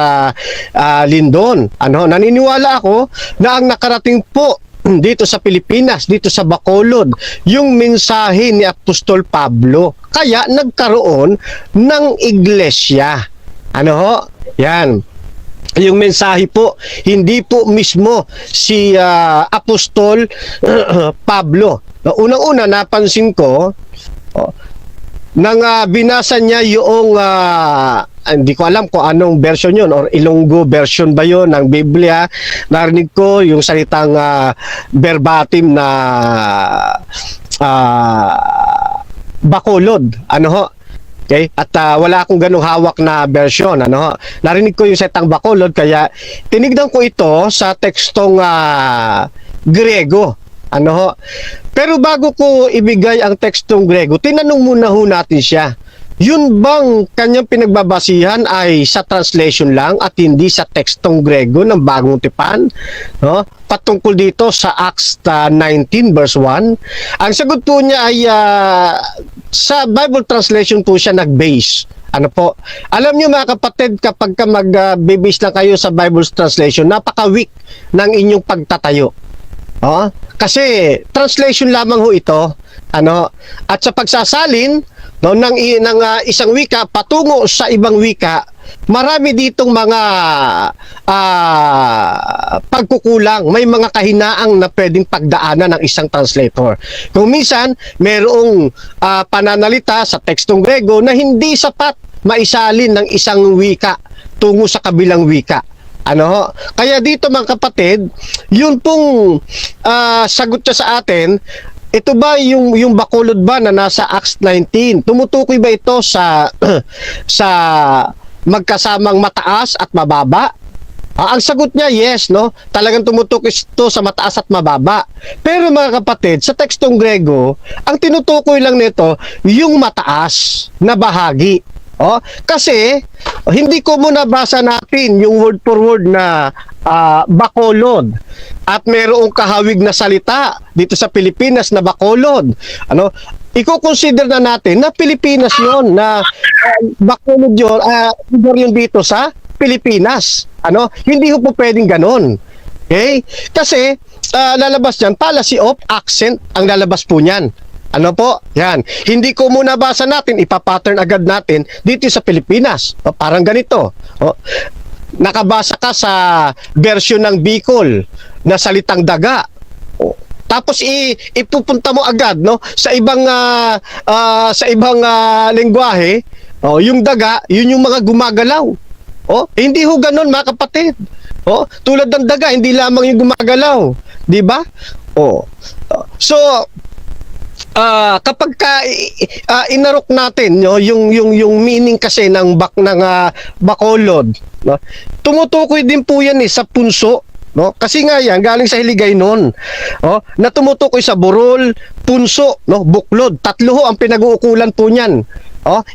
Lindon. Naniniwala ako na ang nakarating po dito sa Pilipinas, dito sa Bacolod, yung mensahe ni Apostol Pablo. Kaya nagkaroon ng iglesia. Yan. Yung mensahe po, hindi po mismo si Apostol Pablo. Unang-una, napansin ko, nang binasa niya yung, hindi ko alam kung anong version yun, or Ilonggo version ba yun ng Biblia, narinig ko yung salitang verbatim na Bacolod. Okay? At wala akong ganung hawak na version. Narinig ko yung salitang Bacolod, kaya tinignan ko ito sa tekstong Grego. Pero bago ko ibigay ang tekstong Grego, tinanong muna ho natin siya. Yun bang kanyang pinagbabasihan ay sa translation lang at hindi sa tekstong Grego ng Bagong Tipan? Patungkol dito sa Acts 19 verse 1. Ang sagot po niya ay sa Bible translation po siya nag-base. Alam niyo mga kapatid, kapag ka mag-base lang kayo sa Bible translation, napaka-weak ng inyong pagtatayo. Kasi translation lamang ho ito. At sa pagsasalin ng isang wika patungo sa ibang wika, marami ditong mga pagkukulang, may mga kahinaang na pwedeng pagdaanan ng isang translator. Kung minsan, merong pananalita sa tekstong Grego na hindi sapat maisalin ng isang wika tungo sa kabilang wika. Kaya dito mga kapatid, yun pong sagot niya sa atin. Ito ba yung Bacolod ba na nasa Acts 19? Tumutukoy ba ito sa magkasamang mataas at mababa? Ang sagot niya, yes, talagang tumutukoy ito sa mataas at mababa. Pero mga kapatid, sa tekstong Grego, ang tinutukoy lang nito yung mataas na bahagi. Kasi hindi ko muna basa natin yung word for word na Bacolod, at mayroong kahawig na salita dito sa Pilipinas na Bacolod. Iko-consider na natin na Pilipinas yon, na Bacolod yun, lugar yun dito sa Pilipinas. Hindi ko po pwedeng ganon. Okay? Kasi lalabas dyan, policy of accent ang lalabas po niyan. Yan. Hindi ko muna basa natin, ipapattern agad natin dito sa Pilipinas. Parang ganito. Nakabasa ka sa version ng Bicol na salitang daga. Tapos ipupunta mo agad sa ibang lengguwahe, yung daga, yun yung mga gumagalaw. Hindi ho ganoon mga kapatid. Tulad ng daga, hindi lamang yung gumagalaw, 'di ba? So kapag inarok natin yung meaning kasi ng Bacolod, tumutukoy din po yan sa punso, kasi nga yan galing sa Hiligaynon, na tumutukoy sa burol, punso, buklod. Tatlo ho ang pinag-uukulan po niyan.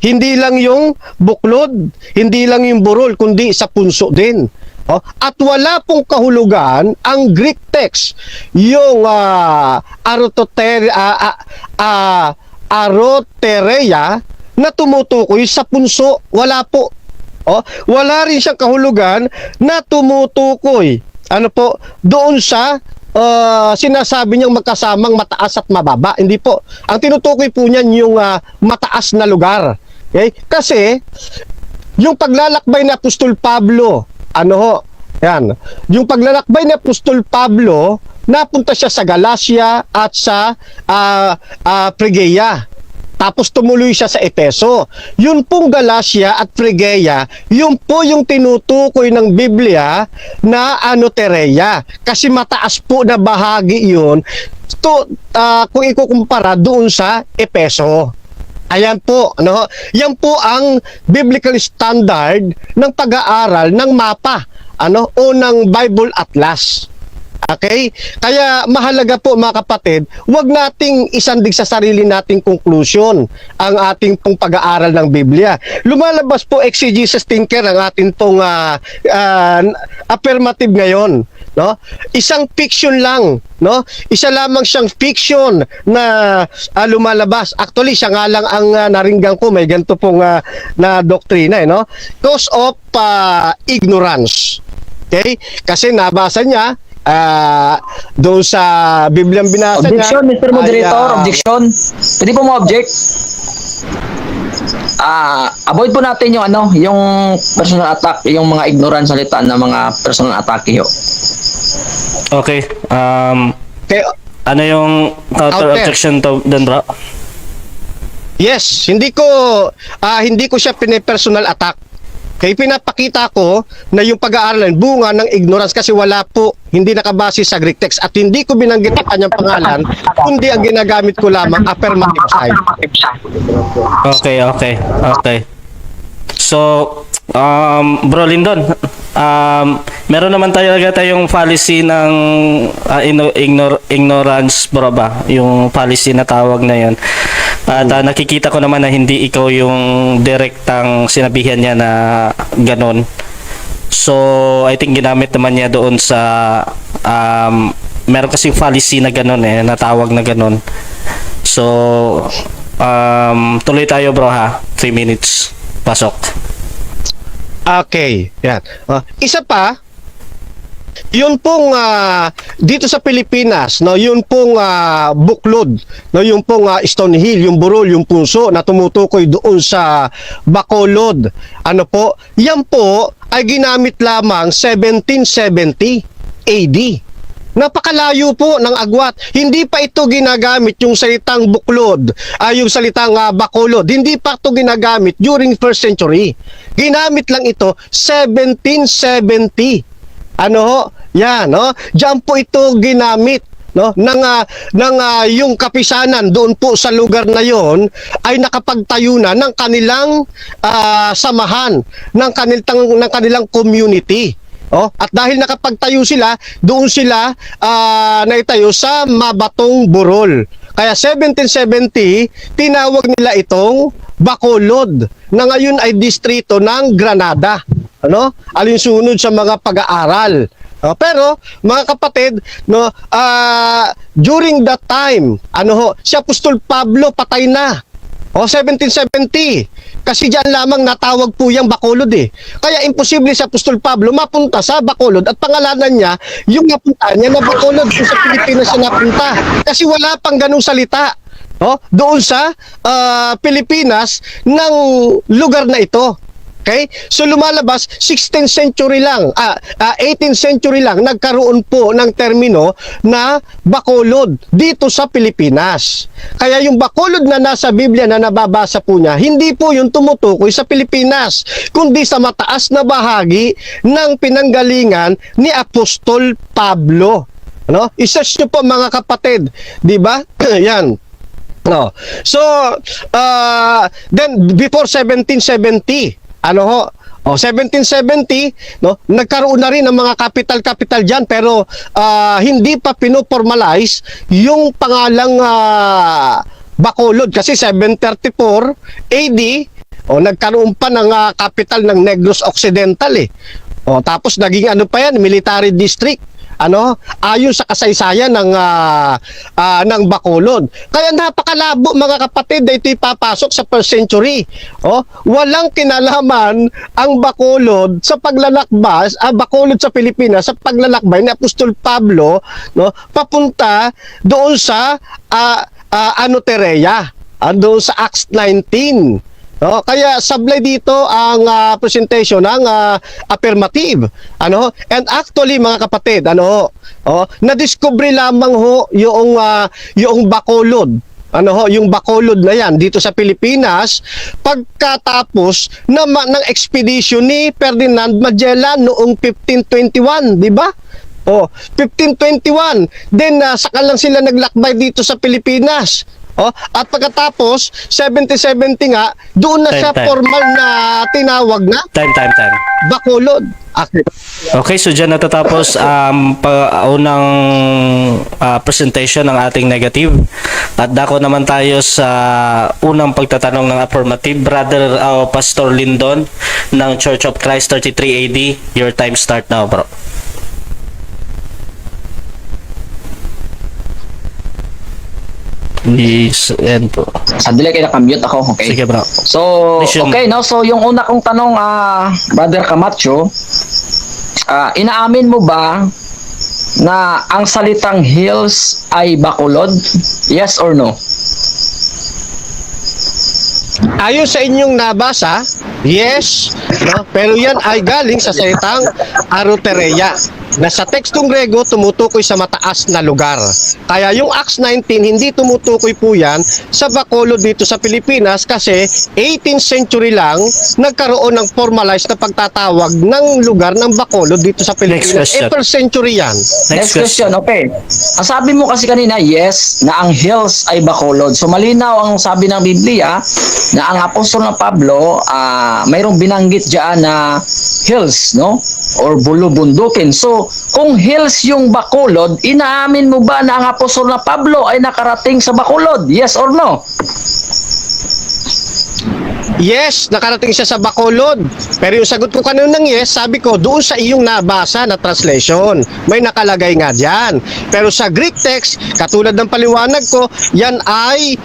Hindi lang yung buklod, hindi lang yung burol, kundi sa punso din. At wala pong kahulugan ang Greek text, yung arotereia na tumutukoy sa punso. Wala po. Wala rin siyang kahulugan na tumutukoy doon sa sinasabi niyang magkasamang mataas at mababa. Hindi po. Ang tinutukoy po niyan yung mataas na lugar. Okay? Kasi yung paglalakbay ni Apostol Pablo, yung paglalakbay ni Apostol Pablo, napunta siya sa Galacia at sa Phrygia. Tapos tumuloy siya sa Efeso. Yun pong Galacia at Phrygia, yun po yung tinutukoy ng Biblia na Anotereia. Kasi mataas po na bahagi yun kung ikukumpara doon sa Efeso. Ayan po, yan po ang biblical standard ng pag-aaral ng mapa, o ng Bible Atlas. Okay? Kaya mahalaga po mga kapatid, huwag nating isandig sa sarili nating conclusion ang ating pong pag-aaral ng Biblia. Lumalabas po exegesis thinker ang ating pong affirmative ngayon. Isang fiction lang, isa lamang siyang fiction na lumalabas. Actually, siya nga lang ang naringgan ko, may ganito pong na doktrina, cause of ignorance. Okay? Kasi nabasa niya doon sa Bibliang binasa Objection, niya. Mr. Moderator, objection. Pwede po mo object. Avoid po natin yung yung personal attack, yung mga ignorant salita na mga personal attack ho. Okay. Okay. Ano yung counter Out there. objection to doon, bro? Yes, hindi ko siya pine-personal attack. Kaya pinapakita ko na yung pag-aaralan bunga ng ignorance kasi wala po, hindi nakabase sa Greek text at hindi ko binanggit ang kanyang pangalan, kundi ang ginagamit ko lamang affirmative side. Okay. So, Bro Lyndon, meron naman tayong policy ng ignorance, bro ba? Yung policy na tawag na yun. At nakikita ko naman na hindi ikaw yung direktang sinabihan niya na ganon. So, I think ginamit naman niya doon sa meron kasing policy na ganon na tawag na ganon. So, tuloy tayo bro ha. 3 minutes. Pasok. Okay, yan. Isa pa, yun pong dito sa Pilipinas, yun pong buklod, yung pong Stone Hill, yung burol, yung punso na tumutukoy doon sa Bacolod. Yan po ay ginamit lamang 1770 AD. Napakalayo po ng agwat. Hindi pa ito ginagamit yung salitang buklod, yung salitang Bacolod. Hindi pa ito ginagamit during 1st century. Ginamit lang ito 1770. Yan, diyan po ito ginamit, ng yung kapisanan doon po sa lugar na yon ay nakapagtayo na ng kanilang samahan, ng kanilang community. At dahil nakapagtayo sila, doon sila naitayo sa Mabatong Burol. Kaya 1770, tinawag nila itong Bacolod, na ngayon ay distrito ng Granada. Alinsunod sa mga pag-aaral. Pero mga kapatid, during that time, si Apostol Pablo patay na. 1770. Kasi diyan lamang natawag po yung Bacolod Kaya imposible si Apostol Pablo mapunta sa Bacolod at pangalanan niya yung napunta niya na Bacolod kung sa Pilipinas siya napunta. Kasi wala pang ganung salita doon sa Pilipinas ng lugar na ito. Okay? So lumalabas 16th century lang, 18th century lang nagkaroon po ng termino na Bacolod dito sa Pilipinas. Kaya yung Bacolod na nasa Biblia na nababasa po niya, hindi po yung tumutukoy sa Pilipinas, kundi sa mataas na bahagi ng pinanggalingan ni Apostol Pablo. I-search nyo po mga kapatid, di ba? Yan. So, then before 1770, 1770, nagkaroon na rin ng mga capital diyan pero hindi pa pinoformalize yung pangalang Bacolod kasi 734 AD nagkaroon pa ng capital ng Negros Occidental O, tapos naging ano pa yan, military district. Ano, ayon sa kasaysayan ng Bacolod. Kaya napakalabo mga kapatid na ito ipapasok sa first century. Oh, walang kinalaman ang Bacolod sa paglalakbay, Bacolod sa Pilipinas sa paglalakbay ni Apostol Pablo, no, papunta doon sa Anoterea, doon sa Acts 19. No, kaya sablay dito ang presentation ng affirmative, ano, and actually mga kapatid, ano, na-discover lamang ho yung Bacolod, ano ho, yung Bacolod na yan dito sa Pilipinas pagkatapos ng expedition ni Ferdinand Magellan noong 1521, di ba? 1521. Then saka lang sila naglakbay dito sa Pilipinas. At pagkatapos 70-70 nga, doon na siya Time. formal na tinawag na Time. Bacolod. Okay, so dyan natatapos unang presentation ng ating negative. At dako naman tayo sa unang pagtatanong ng affirmative. Brother Pastor Lindon ng Church of Christ 33 AD. Your time start now, bro. Yes, and po. Sandali kayo nakamute ako, okay? Sige, bro. So, Mission. okay, no? So, yung una kong tanong, Brother Camacho, inaamin mo ba na ang salitang hills ay Bacolod? Yes or no? Ayon sa inyong nabasa, yes, no? Pero yan ay galing sa salitang Aroterea na sa tekstong Grego tumutukoy sa mataas na lugar. Kaya yung Acts 19 hindi tumutukoy po yan sa Bacolod dito sa Pilipinas kasi 18th century lang nagkaroon ng formalized na pagtatawag ng lugar ng Bacolod dito sa Pilipinas. question. 1st century yan. Next question, okay. Ang sabi mo kasi kanina, yes, na ang hills ay Bacolod. So malinaw ang sabi ng Biblia na ang apostol na Pablo, mayroong binanggit diyan na hills, no? Or bulubundukin. So kung hills yung Bacolod, inaamin mo ba na ang apostol na Pablo ay nakarating sa Bacolod? Yes or no? Yes, nakarating siya sa Bacolod. Pero yung sagot ko kanina ng yes, sabi ko, doon sa iyong nabasa na translation, may nakalagay nga dyan. Pero sa Greek text, katulad ng paliwanag ko, yan ay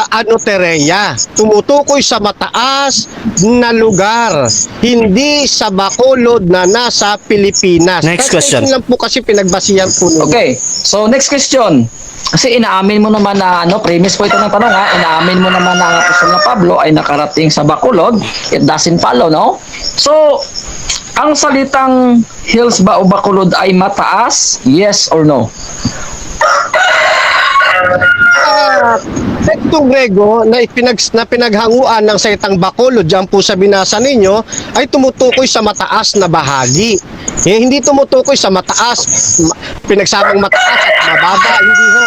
Anoterea. Tumutukoy sa mataas na lugar, hindi sa Bacolod na nasa Pilipinas. Next question. Lang po kasi pinagbasihan po nun. Okay, so next question. Kasi inaamin mo naman na, premise po ito ng tanong inaamin mo naman na ang apostol na Pablo ay nakarating sa Bacolod. It doesn't follow, no? So, ang salitang hills ba o Bacolod ay mataas? Yes or no? Tektong Grego na pinaghanguan ng salitang Bacolod, dyan po sa binasa ninyo, ay tumutukoy sa mataas na bahagi. Hindi tumutukoy sa mataas, pinagsamang mataas at mababa, hindi ho.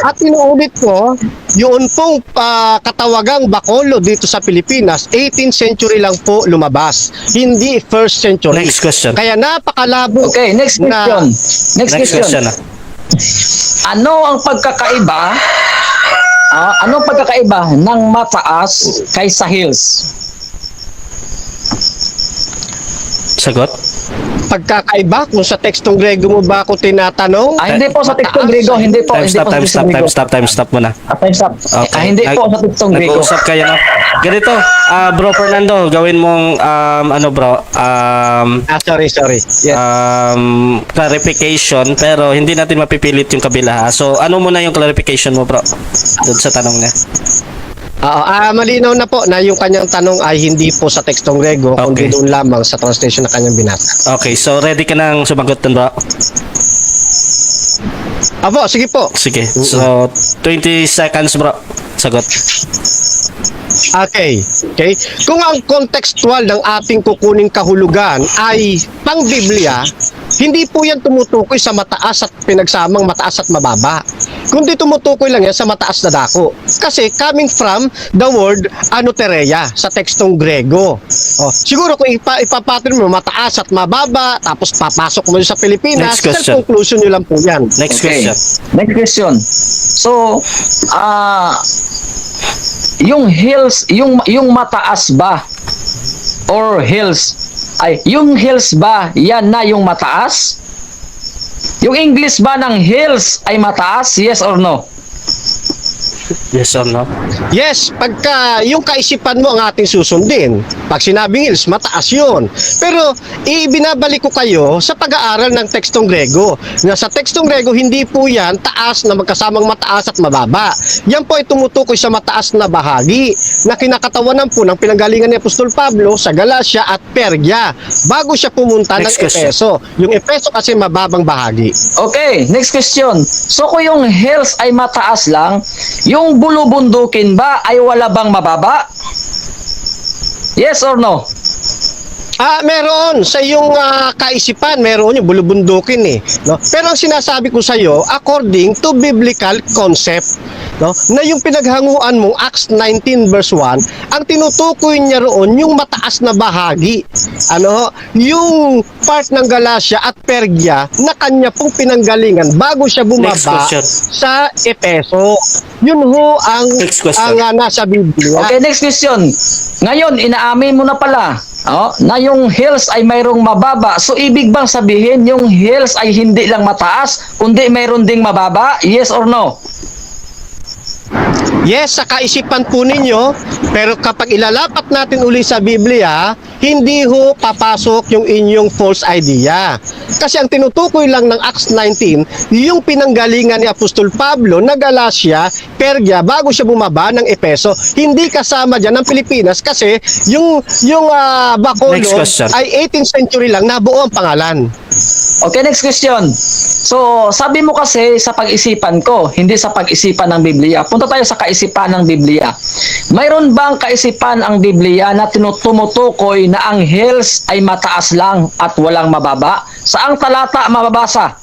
At inuulit ko, yun pong katawagang Bacolod dito sa Pilipinas, 18th century lang po lumabas, hindi 1st century. Next question. Kaya napakalabo. Okay, next question. Next question. Ano ang pagkakaiba? Anong pagkakaiba ng mataas kaysa hills? Sagot? Pagkakaiba kung sa tekstong Grego mo ba ako tinatanong? Hindi po sa tekstong Grego, hindi po. Time Hindi stop, po sa time tekstong stop, Grego. time stop, time stop muna. Time stop. Okay. Hindi po sa tekstong Grego. Nag-uusap kayo, no? Ganito, bro Fernando, gawin mong, Sorry. Yes. clarification, pero hindi natin mapipilit yung kabila, ha? So, ano muna yung clarification mo, bro? Doon sa tanong niya. Malinaw na po na yung kanyang tanong ay hindi po sa tekstong Grego, kundi Okay. doon lamang sa translation na kanyang binasa. Okay, so ready ka nang sumagot dun, bro? Sige po. Sige, so 20 seconds, bro. Sagot. Okay. Kung ang contextual ng ating kukuning kahulugan ay pang-Biblia, hindi po yan tumutukoy sa mataas at pinagsamang mataas at mababa. Kundi tumutukoy lang yan sa mataas na dako. Kasi coming from the word Anoterea sa tekstong Grego. Siguro kung ipapattern mo mataas at mababa, tapos papasok mo sa Pilipinas, Next question. self-conclusion nyo lang po yan. Next Okay. question. Next question. So, yung hills, yung mataas ba or hills? Ay, yung hills ba, yan na yung mataas? Yung English ba ng hills ay mataas? Yes or no? Yes or no? Yes, pagka yung kaisipan mo ang ating susundin. Pag sinabing hills, mataas yun. Pero ibinabalik ko kayo sa pag-aaral ng tekstong Grego. Na sa tekstong Grego, hindi po yan taas na magkasamang mataas at mababa. Yan po ay tumutukoy sa mataas na bahagi na kinakatawanan po ng pinanggalingan ni Apostol Pablo sa Galacia at Pergia bago siya pumunta Next ng question. Epeso. Yung Epeso kasi mababang bahagi. Okay, next question. So kung yung hills ay mataas lang, yung bulubundukin ba ay wala bang mababa? Yes or no? Meron sa iyong kaisipan, meron yung bulubundukin eh, no? Pero ang sinasabi ko sa iyo, according to biblical concept, no, na yung pinaghanguan mong Acts 19 verse 1, ang tinutukoy niya roon yung mataas na bahagi. Ano, yung part ng Galacia at Pergia na kanya pong pinanggalingan bago siya Next bumaba question. sa Epeso. Yun ho ang Next question. nasa Biblia. Okay, next question. Ngayon, inaamin mo na pala na yung hills ay mayroong mababa. So, ibig bang sabihin yung hills ay hindi lang mataas, kundi mayroon ding mababa? Yes or no? Yes, sa kaisipan po ninyo, pero kapag ilalapat natin uli sa Biblia, hindi ho papasok yung inyong false idea. Kasi ang tinutukoy lang ng Acts 19, yung pinanggalingan ni Apostol Pablo na Galacia, Pergia, bago siya bumaba ng Epeso. Hindi kasama dyan ng Pilipinas kasi yung Next Bacolod question. ay 18th century lang, nabuo ang pangalan. Okay, next question. So, sabi mo kasi sa pag-isipan ko, hindi sa pag-isipan ng Biblia. Punta tayo sa kaisipan ng Biblia. Mayroon bang kaisipan ang Biblia na tumutukoy na ang hills ay mataas lang at walang mababa? Saang talata mababasa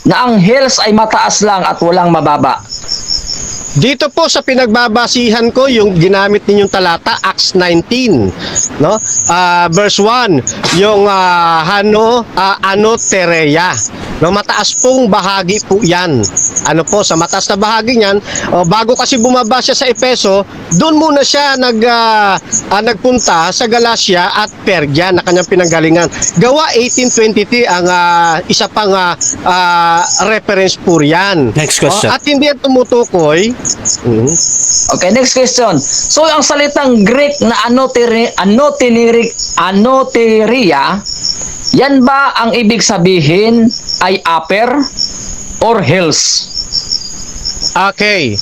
na ang hills ay mataas lang at walang mababa? Dito po sa pinagbabasihan ko yung ginamit ninyong talata Acts 19, no? Verse 1, yung anotereia. No, mataas pong bahagi po 'yan. Ano po, sa mataas na bahagi niyan, bago kasi bumaba siya sa Epeso, doon muna siya nagpunta sa Galacia at Pergia na kanyang pinanggalingan. Gawa 18:23 ang isa pang reference po 'yan. Next question. At hindi yan tumutukoy. Okay, next question. So, ang salitang Greek na anoteria, yan ba ang ibig sabihin ay upper or hills? Okay.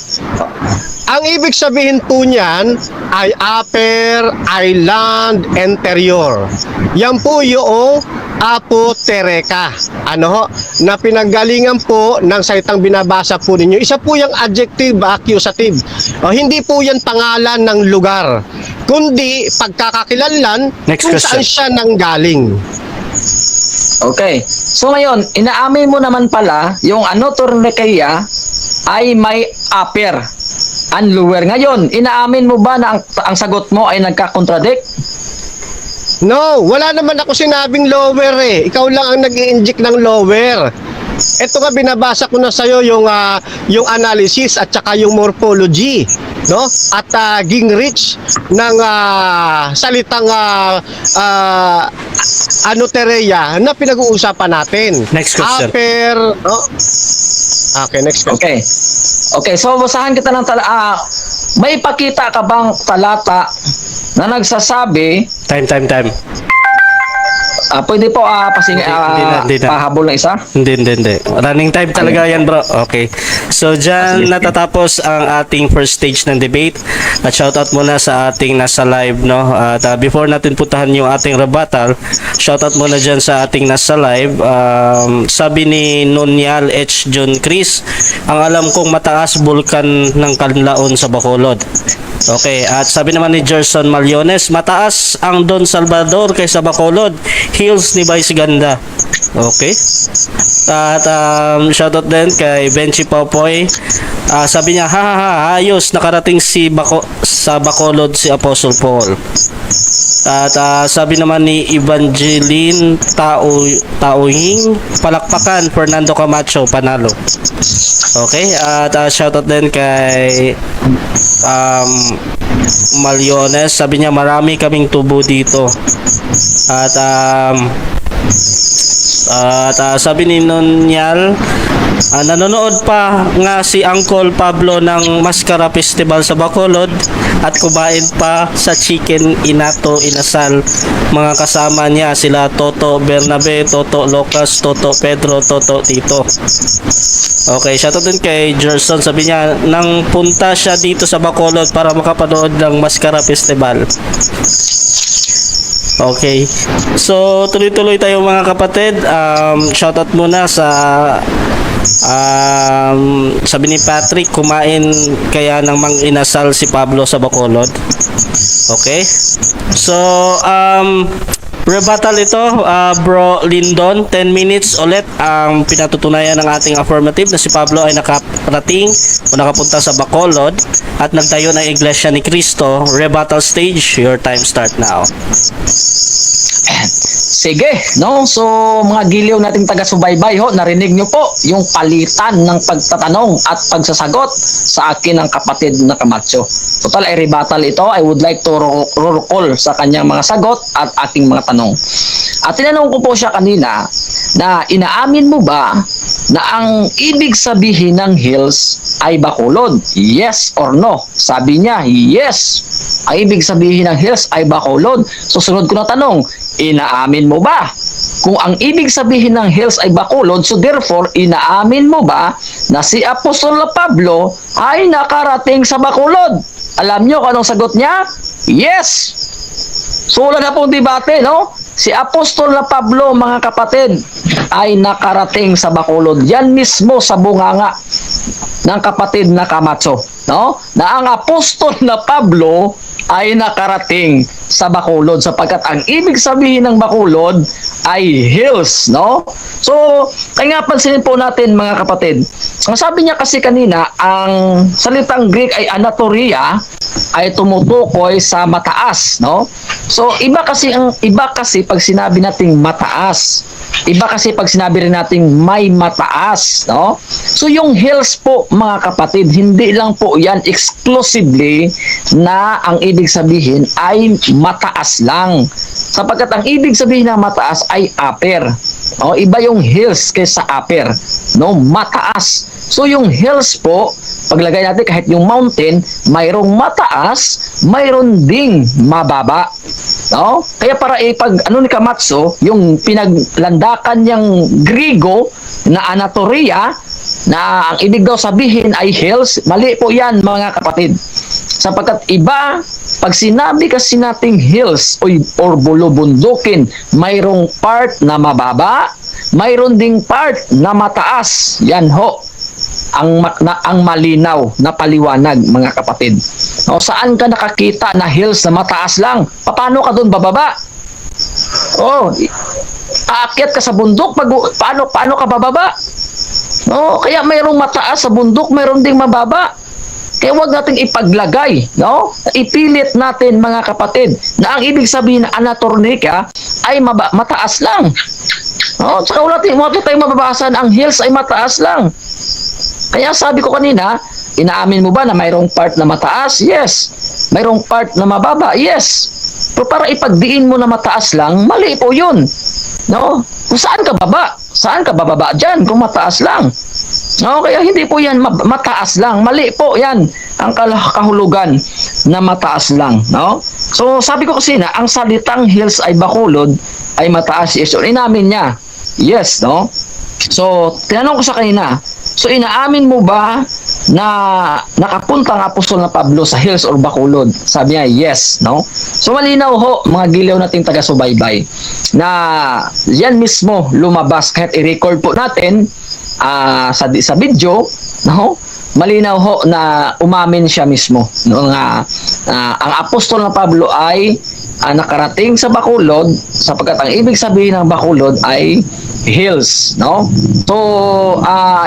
Ang ibig sabihin po niyan ay upper, island, interior. Yan po yung apotereka. Ano ho? Na pinanggalingan po ng salitang binabasa po ninyo. Isa po yung adjective, accusative. Hindi po yan pangalan ng lugar, kundi pagkakakilanlan Next kung question. saan siya nanggaling. Okay. So ngayon, inaamin mo naman pala yung anoteria ay may upper and lower. Ngayon, inaamin mo ba na ang sagot mo ay nagka-contradict? No, wala naman ako sinabing lower eh. Ikaw lang ang nag-i-inject ng lower. Ito nga binabasa ko na sa'yo yung analysis at saka yung morphology, no? At Gingrich ng salitang anotereia na pinag-uusapan natin. Next question. Upper, no? Okay, next question. Okay. Okay, so basahan kita ng may pakita ka bang talata na nagsasabi, Time. pwede po Hindi na. pahabol na isa? Hindi. Running time talaga yan, bro. Okay. So, dyan natatapos ang ating first stage ng debate. At shoutout muna sa ating nasa live, no? At before natin putahan yung ating rebuttal, shoutout muna dyan sa ating nasa live. Sabi ni Nonyal H. John Chris, ang alam kong mataas bulkan ng Kanlaon sa Bacolod. Okay, at sabi naman ni Gerson Maliones, mataas ang Don Salvador kaysa Bacolod, hills ni Vice Ganda. Okay. At shoutout din kay Benchi Popoy. Sabi niya, ayos, nakarating sa Bacolod si Apostle Paul. At sabi naman ni Evangeline Tauhing, palakpakan, Fernando Camacho, panalo. Okay, at shoutout din kay Malyones. Sabi niya marami kaming tubo dito. At sabi ni Nonyal, nanonood pa nga si Uncle Pablo ng Mascara Festival sa Bacolod at kumain pa sa chicken inato inasal. Mga kasama niya sila Toto Bernabe, Toto Lucas, Toto Pedro, Toto Tito. Okay, shoutout din kay Gerson. Sabi niya nang punta siya dito sa Bacolod para makapanood ng Mascara Festival. Okay. So, tuloy-tuloy tayo mga kapatid. Shoutout muna sa sabi ni Patrick, kumain kaya ng mang inasal si Pablo sa Bacolod. Okay. So, rebuttal ito, Bro Lindon, 10 minutes ulit ang pinatutunayan ng ating affirmative na si Pablo ay nakarating o nakapunta sa Bacolod at nagtayo ng Iglesia ni Cristo. Rebuttal stage, your time start now. Sige, no? So, mga giliw nating taga-subaybay, ho, narinig nyo po yung palitan ng pagtatanong at pagsasagot sa akin ng kapatid na Camacho. Total ay rebuttal ito. I would like to recall sa kanyang mga sagot at aking mga tanong. At tinanong ko po siya kanina na inaamin mo ba na ang ibig sabihin ng hills ay Bacolod? Yes or no? Sabi niya, yes. Ang ibig sabihin ng hills ay Bacolod. So, sunod ko na tanong, inaamin mo ba kung ang ibig sabihin ng hills ay Bacolod? So therefore, inaamin mo ba na si Apostol Pablo ay nakarating sa Bacolod? Alam nyo kung anong sagot niya? Yes! So wala na pong debate, no? Si Apostol Pablo, mga kapatid, ay nakarating sa Bacolod. Yan mismo sa bunganga ng kapatid na Camacho, no? Na ang Apostol na Pablo ay nakarating sa Bacolod sapagkat ang ibig sabihin ng Bacolod ay hills, no? So, kaya nga pansinin po natin mga kapatid. Ang sabi niya kasi kanina, ang salitang Greek ay anatoria ay tumutukoy sa mataas, no? So, iba kasi pag sinabi nating mataas. Iba kasi pag sinabi rin nating may mataas, no? So, yung hills po mga kapatid, hindi lang po yan exclusively na ang ibig sabihin ay mataas lang. Sapagkat ang ibig sabihin ng mataas ay upper. O, iba yung hills kaysa upper, no? Mataas. So yung hills po, paglagay natin kahit yung mountain, mayroong mataas, mayroon ding mababa. No? Kaya para ipag ano ni Camacho, yung pinaglandakan niyang Griego na anatoria, na ang ibig daw sabihin ay hills, mali po yan mga kapatid. Sapagkat iba, pag sinabi kasi nating hills or bulubundukin, mayroong part na mababa, mayroon ding part na mataas. Yan ho, ang malinaw na paliwanag mga kapatid. O, saan ka nakakita na hills na mataas lang? Paano ka doon bababa? Oh, aakyat ka sa bundok, paano ka bababa? No, kaya mayroong mataas sa bundok, mayroon ding mababa. Kaya huwag nating ipaglagay, no? Ipilit natin mga kapatid na ang ibig sabihin ng anatorika ay mataas lang. No? Tsaka wala tayong mababasan, ang hills ay mataas lang. Kaya sabi ko kanina, inaamin mo ba na mayroong part na mataas? Yes. Mayroong part na mababa? Yes. Pero para ipagdiin mo na mataas lang, mali po yun. No? Kung saan ka baba? Saan ka bababa dyan kung mataas lang? No, kaya hindi po yan mataas lang. Mali po yan ang kahulugan na mataas lang. No? So sabi ko kasi na, ang salitang hills ay Bacolod ay mataas. Yes. So inamin niya. Yes, no? So tinanong ko sa kanina, so inaamin mo ba na nakapunta ang Apostol na Pablo sa hills or Bacolod? Sabi niya, yes, no? So malinaw ho, mga giliw nating taga-subaybay, na yan mismo lumabas kahit i-record po natin sa video, no? Malinaw ho na umamin siya mismo, no? Ang Apostol na Pablo ay nakarating sa Bacolod sapagkat ang ibig sabihin ng Bacolod ay hills, no? So,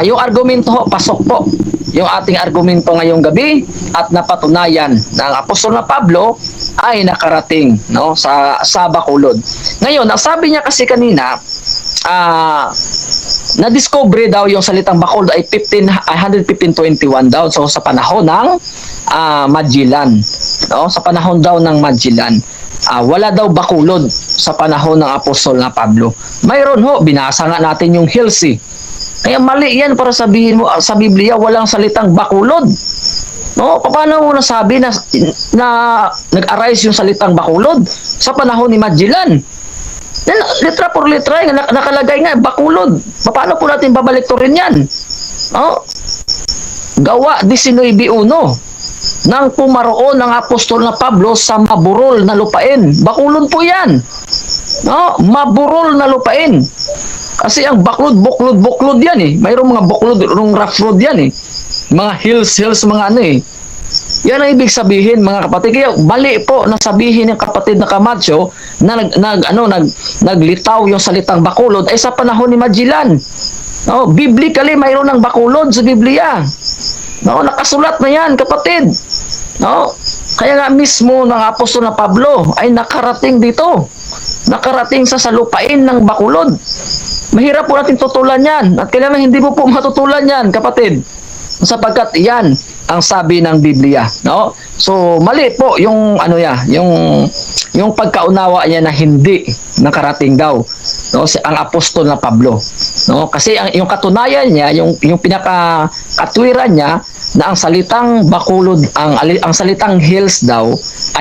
yung argumento ho, pasok po yung ating argumento ngayong gabi at napatunayan na ang Apostol na Pablo ay nakarating, no, sa Bacolod. Ngayon, ang sabi niya kasi kanina, na-discover daw yung salitang Bacolod ay 11521 daw, so sa panahon ng Magellan. no, sa panahon daw ng Magellan. Wala daw bakulod sa panahon ng apostol na Pablo. Mayroon ho, binasa nga natin yung hills eh. Kaya mali yan para sabihin mo sa Biblia walang salitang bakulod. No, paano mo nasabi na nag-arise yung salitang bakulod sa panahon ni Magellan? Litra por litra nakalagay nga bakulod. Paano po natin babalik to rin yan? No? Gawa 19:1 nang pumaroon ng apostol na Pablo sa maburol na lupain. Bakulod po yan. No? Maburol na lupain. Kasi ang buklod yan eh. Mayroong mga buklod, rough road yan eh. Mga hills, mga ano eh. Yan ang ibig sabihin mga kapatid. Kaya mali po na sabihin ng kapatid na Camacho na naglitaw yung salitang bakulod ay sa panahon ni Magellan. No, biblically mayroon ng bakulod sa Biblia. No, nakasulat na yan kapatid. No? Kaya nga mismo ng apostol na Pablo ay nakarating dito. Nakarating sa lupain ng bakulod. Mahirap po natin tutulan yan. At kailangan hindi mo po matutulan yan kapatid. Sapagkat yan ang sabi ng Biblia, no? So mali po yung yung pagkaunawa niya na hindi nakarating daw, no, ang apostol na Pablo, no? Kasi yung katunayan niya, yung pinaka-katwiran niya na ang salitang bakulod, ang salitang hills daw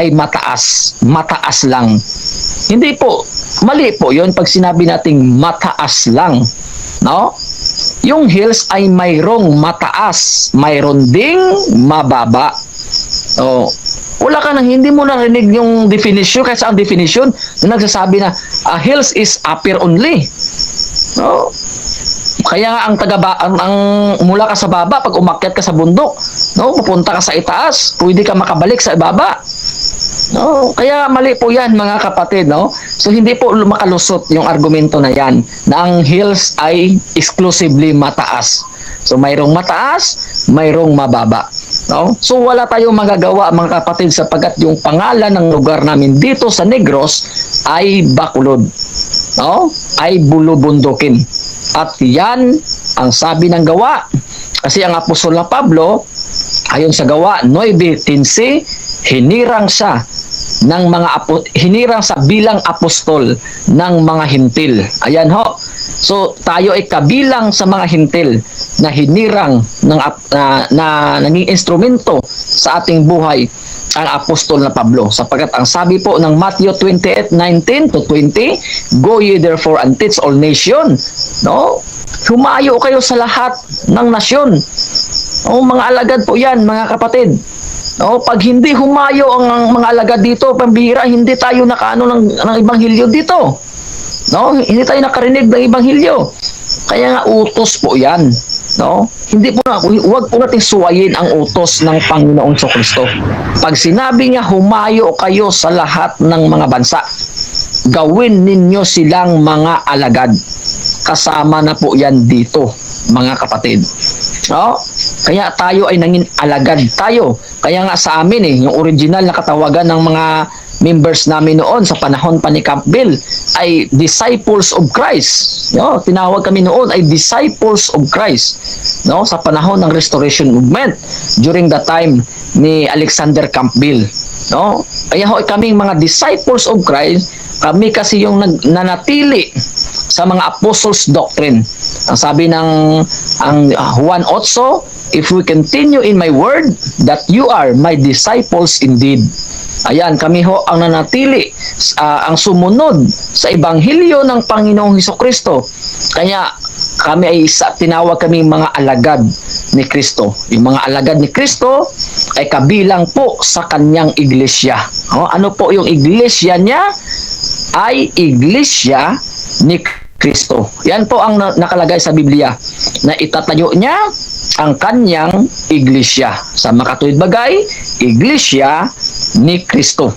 ay mataas lang. Hindi po, mali po 'yon pag sinabi nating mataas lang, no? Yung hills ay mayroong mataas, mayroon ding mababa. Oh, wala ka nang hindi mo narinig yung definition kasi ang definition na nagsasabi na hills is upper only. Oh, kaya nga ang mula ka sa baba pag umakyat ka sa bundok, no, pupunta ka sa itaas, pwede ka makabalik sa ibaba. No, kaya mali po 'yan mga kapatid, no? So hindi po makalusot yung argumento na 'yan na ang hills ay exclusively mataas. So mayroong mataas, mayroong mababa, no? So wala tayong magagawa mga kapatid sapagkat yung pangalan ng lugar namin dito sa Negros ay Bacolod, no? Ay bulubundukin. At 'yan ang sabi ng gawa. Kasi ang apostol na Pablo ayon sa gawa 9:15 hinirang sa bilang apostol ng mga hintil. Ayan ho. So tayo ay kabilang sa mga hintil na hinirang na naging instrumento sa ating buhay ang apostol na Pablo. Sapagkat ang sabi po ng Matthew 28:19-20, go ye therefore and teach all nation. No? Humayo kayo sa lahat ng nasyon. O mga alagad po 'yan, mga kapatid. No, pag hindi humayo ang mga alagad dito, pambihira, hindi tayo nakaano ng ebanghelyo dito. No, hindi tayo nakarinig ng ebanghelyo. Kaya nga utos po 'yan, no? Hindi po huwag po nating suwayin ang utos ng Panginoong Kristo. Pag sinabi niya humayo kayo sa lahat ng mga bansa, gawin ninyo silang mga alagad. Kasama na po 'yan dito, mga kapatid. No? Kaya tayo ay nanging alagad tayo. Kaya nga sa amin yung original na katawagan ng mga members namin noon sa panahon pa ni Campbell ay disciples of Christ. No? Tinawag kami noon ay disciples of Christ. No? Sa panahon ng Restoration Movement during the time ni Alexander Campbell. No? Kaya kaming mga disciples of Christ, kami kasi yung nanatili sa mga apostles' doctrine. Ang sabi ng Juan 8, if we continue in my word, that you are my disciples indeed. Ayan, kami ang nanatili, ang sumunod sa ebanghelyo ng Panginoong Hesukristo. Kaya kami ay tinawag kami mga alagad ni Kristo. Yung mga alagad ni Kristo ay kabilang po sa kanyang iglesia. Ano po yung iglesia niya? Ay iglesia ni Kristo. Yan po ang nakalagay sa Biblia na itatayo niya ang kanyang iglesia. Sa makatuwid bagay, iglesia ni Kristo.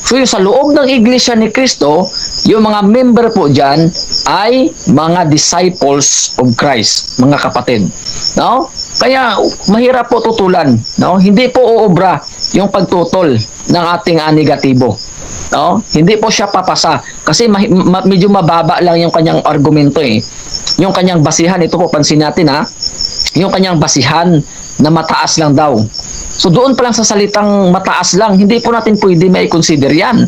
So yung sa loob ng iglesia ni Kristo, yung mga member po dyan ay mga disciples of Christ, mga kapatid. No? Kaya mahirap po tutulan. No? Hindi po uobra yung pagtutol ng ating negatibo. No? Hindi po siya papasa kasi medyo mababa lang yung kanyang argumento Yung kanyang basihan, ito po pansin natin yung kanyang basihan na mataas lang daw. So doon pa lang sa salitang mataas lang, hindi po natin pwede may consider yan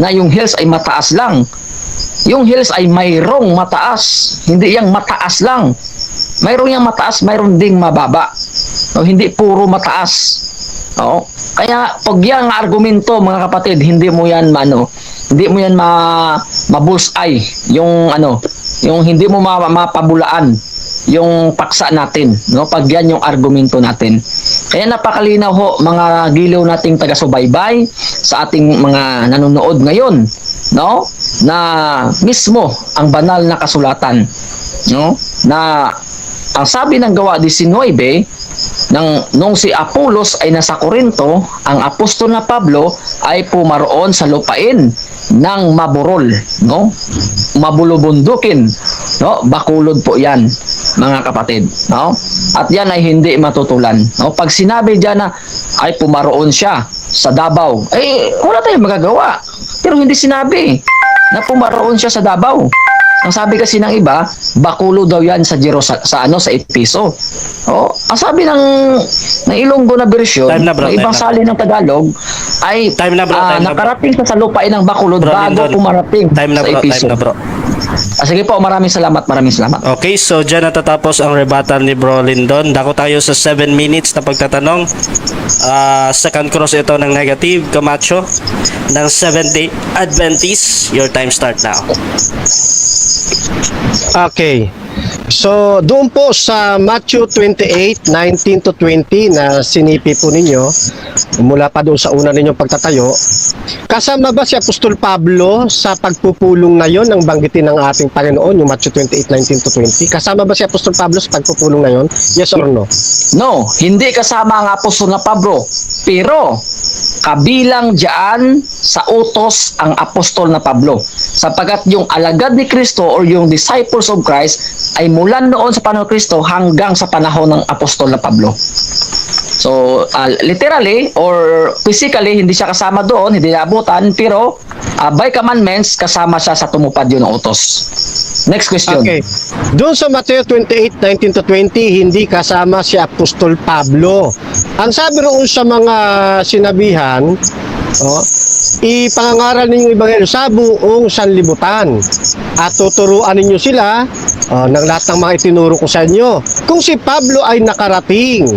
na yung hills ay mataas lang. Yung hills ay mayroong mataas, hindi yang mataas lang. Mayroong yang mataas, mayroong ding mababa. O, hindi puro mataas. Oo. Kaya pag yan ang argumento, mga kapatid, hindi mo yan hindi mo yan ma-bullseye yung yung hindi mo mapabulaan yung paksa natin, no? Pag yan yung argumento natin. Kaya napakalinaw ho, mga giliw nating taga-subaybay sa ating mga nanonood ngayon, no? Na mismo ang banal na kasulatan, no? Na ang sabi ng Gawa 19, nung si Apolos ay nasa Korinto, ang apostol na Pablo ay pumaroon sa lupain ng Maburol, no? Mabulubundukin, no? Bakulod po 'yan, mga kapatid, no? At 'yan ay hindi matutulan, no? Pag sinabi diyan na ay pumaroon siya sa Davao, wala tayong magagawa. Pero hindi sinabi na pumaroon siya sa Davao. Ang sabi kasi ng iba, bakulo daw yan sa sa Episo. Oh, ang sabi ng Ilonggo na bersyon, ng ibang salin ng Tagalog, ay nakarating sa lupain ng Bacolod bago pumarating sa Episo. Sige po, maraming salamat. Okay, so dyan natatapos ang rebuttal ni Bro Lindon. Dako tayo sa 7 minutes na pagtatanong. Second cross ito ng negative, Camacho ng Seventh-day Adventist. Your time start now. Okay. So, doon po sa Matthew 28, 19 to 20 na sinipi po ninyo, mula pa doon sa una ninyong pagtatayo, kasama ba si Apostol Pablo sa pagpupulong na yon ng banggitin ng ating Panginoon, yung Matthew 28, 19 to 20? Kasama ba si Apostol Pablo sa pagpupulong na yon? Yes or no? No, hindi kasama ang apostol na Pablo. Pero, kabilang diyan sa utos ang apostol na Pablo. Sapagkat yung alagad ni Kristo or yung disciples of Christ ay mula noon sa panahon ng Kristo hanggang sa panahon ng apostol na Pablo. So, literally or physically, hindi siya kasama doon, hindi naabutan, pero by commandments, kasama siya sa tumupad yun ng utos. Next question. Okay. Doon sa Matthew 28, 19 to 20, hindi kasama si Apostol Pablo. Ang sabi roon sa mga sinabihan, ipangangaral ninyo Ebanghelyo sa buong sanlibutan at tuturuan ninyo sila ng lahat ng mga itinuro ko sa inyo. Kung si Pablo ay nakarating,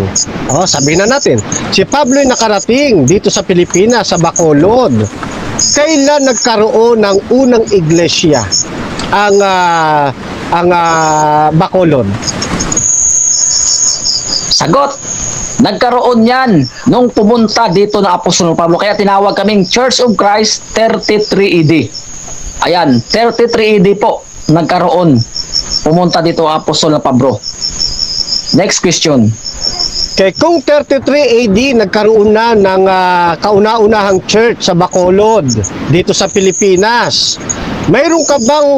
sabihin na natin, si Pablo ay nakarating dito sa Pilipinas, sa Bacolod, kailan nagkaroon ng unang iglesia ang Bacolod? Sagot, nagkaroon yan nung pumunta dito na apostol ng Pablo. Kaya tinawag kaming Church of Christ 33 AD. Ayan, 33 AD po nagkaroon. Pumunta dito ang apostol ng Pablo. Next question. Okay, kung 33 AD nagkaroon na ng kauna-unahang church sa Bacolod dito sa Pilipinas, mayroon ka bang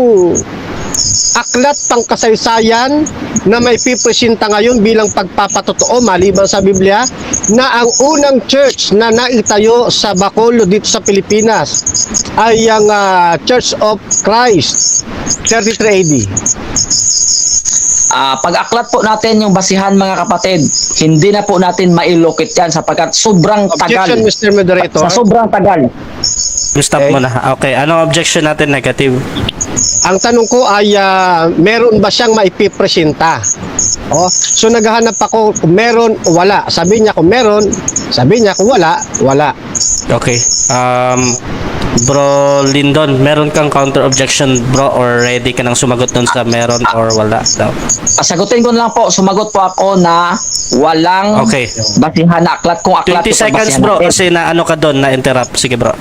aklat pang kasaysayan na may pipresenta ngayon bilang pagpapatotoo maliban sa Biblia na ang unang church na naitayo sa Bacolod dito sa Pilipinas ay ang Church of Christ 33 AD? Pag-aklat po natin yung basihan, mga kapatid, hindi na po natin mailokit yan sapagkat sobrang tagal. Objection, Mr. Moderator. Sa sobrang tagal. Stop mo na. Okay, anong objection natin? Negative. Ang tanong ko ay meron ba siyang maipipresenta? So naghahanap ako kung meron o wala. Sabi niya kung meron, sabi niya kung wala, wala. Okay. Bro Lindon, meron kang counter objection, bro, or ready ka nang sumagot dun sa meron or wala daw? Sagutin ko na lang po, sumagot po ako na walang basihan na aklat. Kung aklat 20 seconds, bro, kasi na ano ka dun, na-interrupt. Sige, bro.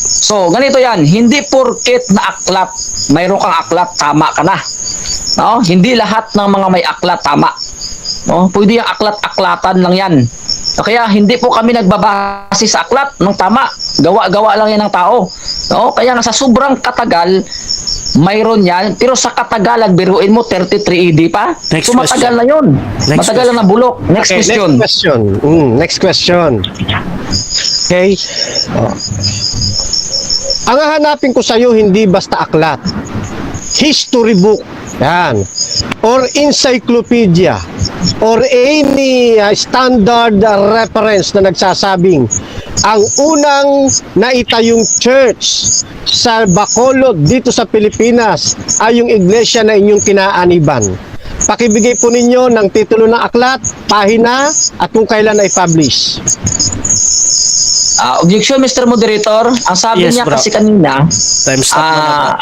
So, ganito yan, hindi porket na aklat, mayroon kang aklat, tama ka na. No? Hindi lahat ng mga may aklat, tama. No? Pwede yung aklat-aklatan lang yan. Kaya hindi po kami nagbabase sa aklat ng tama. Gawa-gawa lang yan ng tao. No? Kaya nga sa sobrang katagal, mayroon yan. Pero sa katagalan, biruin mo 33 AD pa. Next so matagal na yun. Matagal na bulok. Next question. Next question. Okay. Ang hahanapin ko sa iyo hindi basta aklat. History book. Yan. Or encyclopedia. or any standard reference na nagsasabing ang unang naitayong church sa Bacolod dito sa Pilipinas ay yung iglesia na inyong kinaaniban? Pakibigay po ninyo ng titulo ng aklat, pahina, at kung kailan ay publish. Objection, Mr. Moderator. Ang sabi Yes, niya bro. kasi kanina, Time stop muna.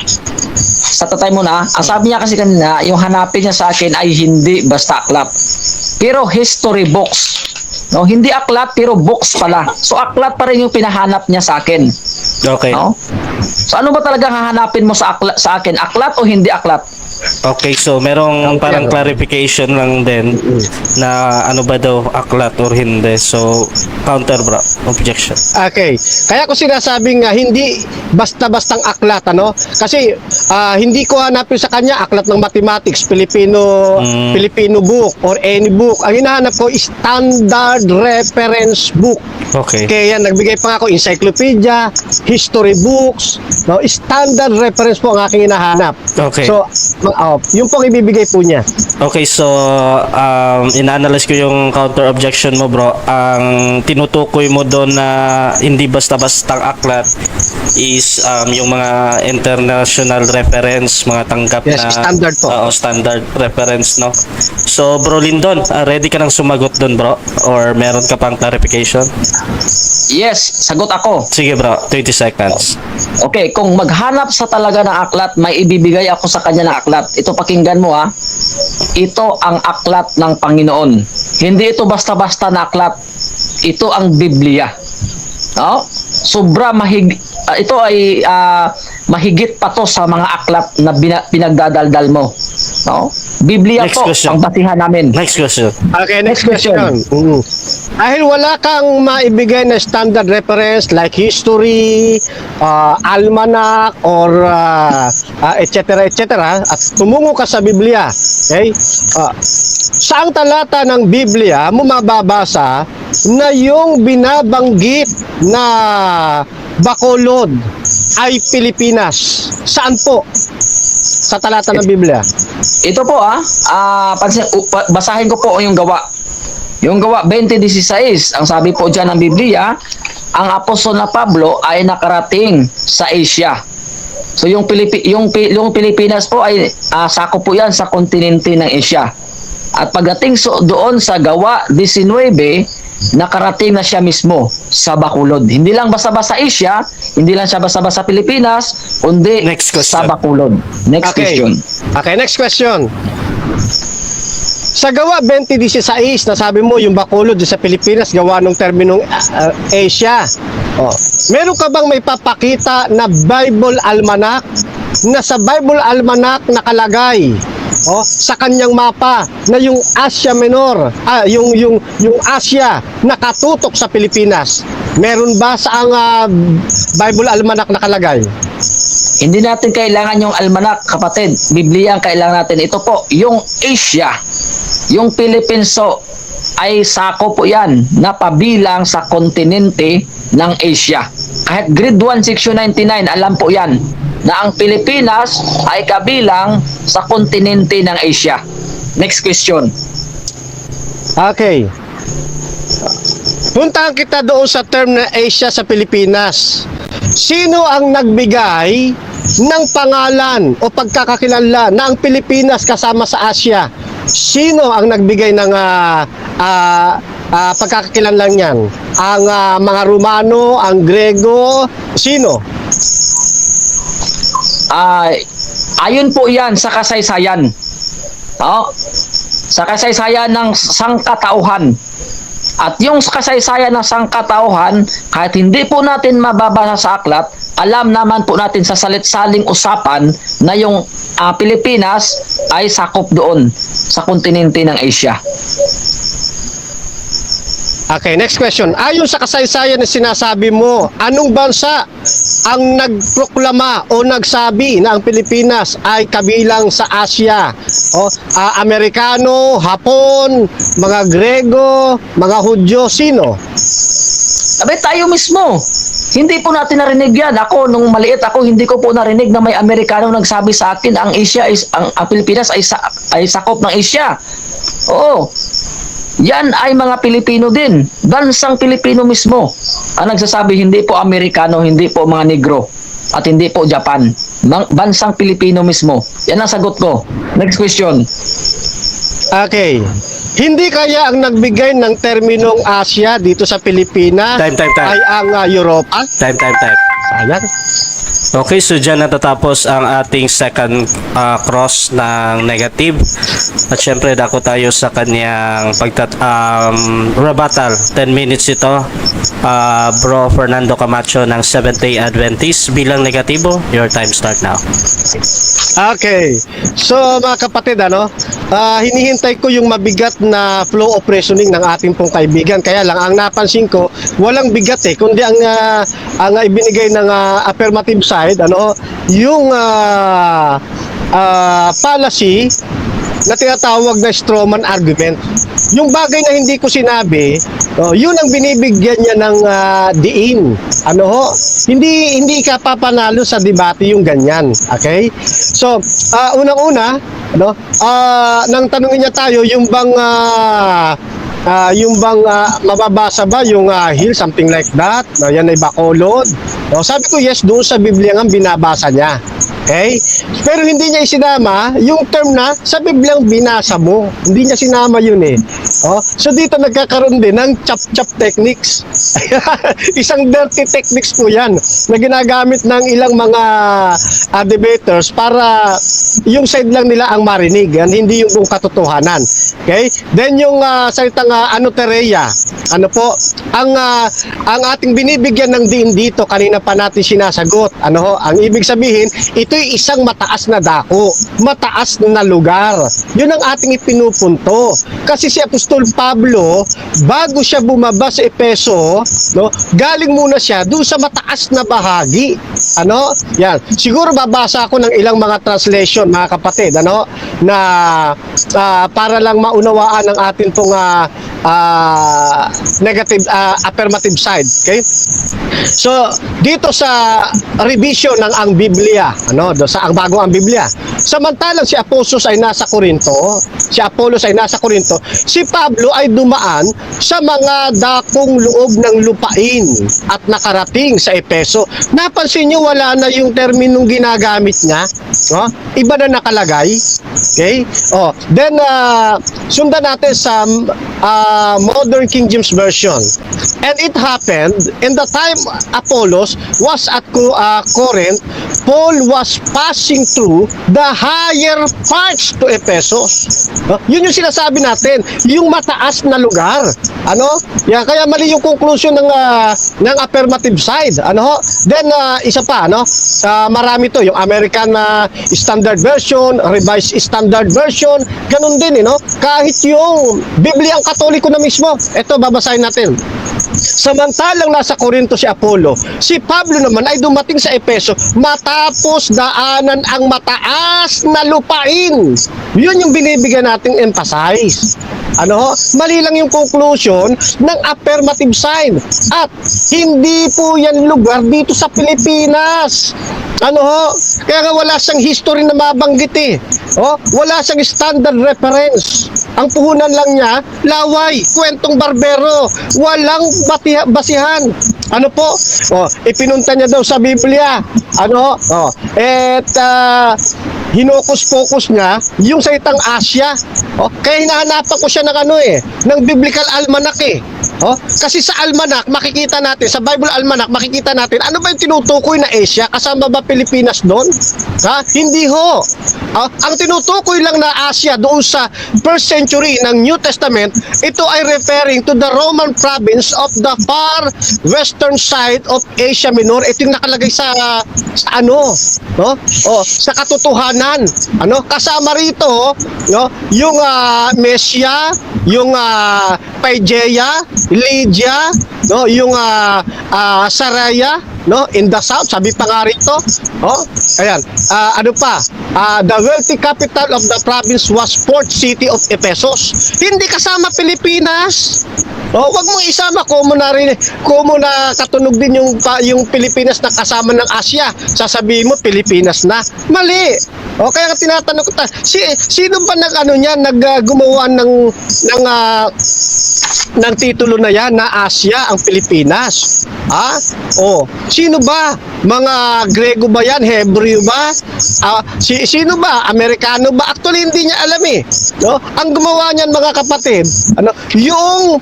sa tatay mo na, ang sabi niya kasi kanina, yung hanapin niya sa akin ay hindi basta aklat. Pero history books. No, hindi aklat pero books pala. So aklat pa rin yung pinahanap niya sa akin. Okay. No? So ano ba talagang hahanapin mo sa akin? Aklat o hindi aklat? Okay, so merong parang clarification lang din na ano ba daw aklat or hindi. So counter bro, objection. Okay. Kaya ko sinasabing hindi basta-bastang aklat, ano? Kasi hindi ko hanapin sa kanya aklat ng mathematics, Filipino book or any book. Ang hinahanap ko is standard reference book. Okay. Kaya yan, nagbigay pa nga ako encyclopedia, history books, no? Standard reference po ang aking hinahanap. Okay. So, yung pong ibibigay po niya. Okay, so in-analyze ko yung counter objection mo bro. Ang tinutukoy mo doon na hindi basta-bastang aklat is yung mga international reference, mga tanggap Yes, na standard po. Standard reference, no? So bro Lindon, ready ka nang sumagot doon bro? Or meron ka pang clarification? Yes, sagot ako. Sige bro, 20 seconds. Okay, kung maghanap sa talaga ng aklat, may ibibigay ako sa kanya ng aklat. Ito pakinggan mo ha. Ito ang aklat ng Panginoon. Hindi ito basta-basta na aklat. Ito ang Biblia. No? Sobra ito ay mahigit pa to sa mga aklat na pinagdadaldal mo. No? Biblia Next po question. ang basihan namin. Next question. Okay, Next next question. Dahil wala kang maibigay na standard reference like history, almanac, or etc. at tumungo ka sa Biblia, okay? Saang talata ng Biblia mo mababasa na yung binabanggit na Bacolod ay Pilipinas? Saan po? Sa talata ng Biblia. Ito po basahin ko po yung gawa. Yung gawa 20:16, ang sabi po dyan ng Biblia, ang apostol na Pablo ay nakarating sa Asia. So yung Pilipinas po ay sakop po yan sa kontinente ng Asia. At pagdating doon sa gawa 19, nakarating na siya mismo sa Bacolod. Hindi lang basta-basta Asia, hindi lang siya basta-basta Pilipinas, kundi Next question. sa Bacolod. Next question. Okay, next question. Sa gawa 20:16, nasabi mo yung Bacolod sa Pilipinas, gawa ng terminong Asia. Meron ka bang may papakita na Bible Almanac na sa Bible Almanac nakalagay sa kanyang mapa na yung Asia Minor, yung Asia nakatutok sa Pilipinas? Meron ba sa ang Bible Almanac nakalagay? Hindi natin kailangan yung almanac, kapatid. Biblia ang kailangan natin. Ito po, yung Asia, yung Philippines ay sakop po yan na pabilang sa kontinente ng Asia. Kahit grade 1, section 99, alam po yan na ang Pilipinas ay kabilang sa kontinente ng Asia. Next question. Okay. Puntahan kita doon sa term na Asia sa Pilipinas. Sino ang nagbigay ng pangalan o pagkakakilala na ang Pilipinas kasama sa Asia? Sino ang nagbigay ng pagkakakilala niyan? Ang mga Romano, ang Grego, sino? Ayon po yan sa kasaysayan. Sa kasaysayan ng sangkatauhan. At yung kasaysayan ng sangkatauhan, kahit hindi po natin mababasa sa aklat, alam naman po natin sa salit-saling usapan na yung Pilipinas ay sakop doon sa kontinente ng Asia. Okay, next question. Ayon sa kasaysayan na sinasabi mo, anong bansa ang nagproklama o nagsabi na ang Pilipinas ay kabilang sa Asia? Amerikano, Hapon, mga Grego, mga Hudyo, sino? Abay tayo mismo. Hindi po natin narinig yan. Ako, nung maliit ako, hindi ko po narinig na may Amerikano nagsabi sa akin ang Asia is, ang Pilipinas ay sakop ng Asia. Oo. Yan ay mga Pilipino din. Bansang Pilipino mismo ang nagsasabi, hindi po Amerikano, hindi po mga Negro, at hindi po Japan. Bansang Pilipino mismo. Yan ang sagot ko. Next question. Okay. Hindi kaya ang nagbigay ng terminong Asia dito sa Pilipinas Time. ay ang Europa? Time. Sayang. Okay, so dyan natatapos ang ating second cross ng negative. At syempre, dako tayo sa kanyang rebuttal. 10 minutes ito. Bro Fernando Camacho ng Seventh-day Adventist bilang negatibo. Your time start now. Okay. So mga kapatid, hinihintay ko yung mabigat na flow of reasoning ng ating pong kaibigan. Kaya lang, ang napansin ko, walang bigat kundi ang ibinigay ng affirmative side, yung policy na tinatawag na strawman argument. Yung bagay na hindi ko sinabi, yun ang binibigyan niya ng diin. Hindi ka papanalo sa debate yung ganyan. Okay? So, unang-una, nang tanungin niya tayo, yung bang mababasa ba yung hill, something like that? Yan ay Bacolod. Sabi ko, yes, doon sa Biblia nga binabasa niya. Okay? Pero hindi niya isinama yung term na sa Biblia binasa mo. Hindi niya sinama yun So dito nagkakaroon din ng chop-chop techniques. Isang dirty techniques po yan na ginagamit ng ilang mga debaters para yung side lang nila ang marinig, hindi yung buong katotohanan. Okay? Then yung salitang anotereia, ang ating binibigyan ng diin dito, kanina pa natin sinasagot. Ang ibig sabihin, ito'y isang mataas na dako, mataas na lugar. Yun ang ating ipinupunto. Kasi si Apostol Pablo, bago siya bumaba sa Epeso, galing muna siya doon sa mataas na bahagi. Yan. Siguro babasa ako ng ilang mga translation, mga kapatid, na para lang maunawaan ang atin pong negative, affirmative side. Okay? So, dito sa revision ng ang Biblia, sa ang bagong ang Biblia. Samantalang si Apollos ay nasa Corinto, si Pablo ay dumaan sa mga dakong loob ng lupain at nakarating sa Epeso. Napansin niyo, wala na yung terminong ginagamit niya. Iba na nakalagay. Okay? Then, sundan natin sa Modern King James Version. And it happened, in the time Apollos was at Corinth, Paul was passing through the higher parts to Ephesus. Yun yung sinasabi natin, yung mataas na lugar. Kaya mali yung conclusion ng affirmative side. Then, isa pa, marami to, yung American Standard Version, Revised Standard Version, ganun din, kahit yung Bibliang Katoliko na mismo. Ito, babasahin natin. Samantalang nasa Corinto si Apollo, si Pablo naman ay dumating sa Epeso matapos daanan ang mataas na lupain. Yun yung binibigyan nating emphasize. Mali lang yung conclusion ng affirmative side. At hindi po yan lugar dito sa Pilipinas. Kaya nga wala siyang history na mabanggit wala siyang standard reference. Ang puhunan lang niya, laway, kwentong barbero, walang basihan. Ipinunta niya daw sa Biblia. Hinokus-focus niya yung salitang Asia. Kaya hinahanapan ko siya ng biblical almanac Kasi sa almanac, makikita natin, sa Bible almanac, makikita natin, ano ba yung tinutukoy na Asia? Kasama ba Pilipinas doon? Hindi ho. Ang tinutukoy lang na Asia doon sa 1st century ng New Testament, ito ay referring to the Roman province of the far western side of Asia Minor. Ito yung nakalagay sa sa katotohanan. Kasama rito yung Mesia, yung Paigea, Lydia, no, yung Saraya, no, in the south, sabi pa nga rito. Oh, ayan. Ano pa? The wealthy capital of the province was port city of Ephesus. Hindi kasama Pilipinas. Oh, wag mong isama ko na katunog din yung Pilipinas na kasama ng Asia. Sasabihin mo Pilipinas na. Mali. O kaya tinatanong ko sino ba gumawa ng titulo na yan na Asia ang Pilipinas? Ha? O, sino ba? Mga Grego ba yan? Hebreo ba? Sino ba? Amerikano ba? Actually hindi niya alam eh. No? Ang gumawa niyan mga kapatid, yung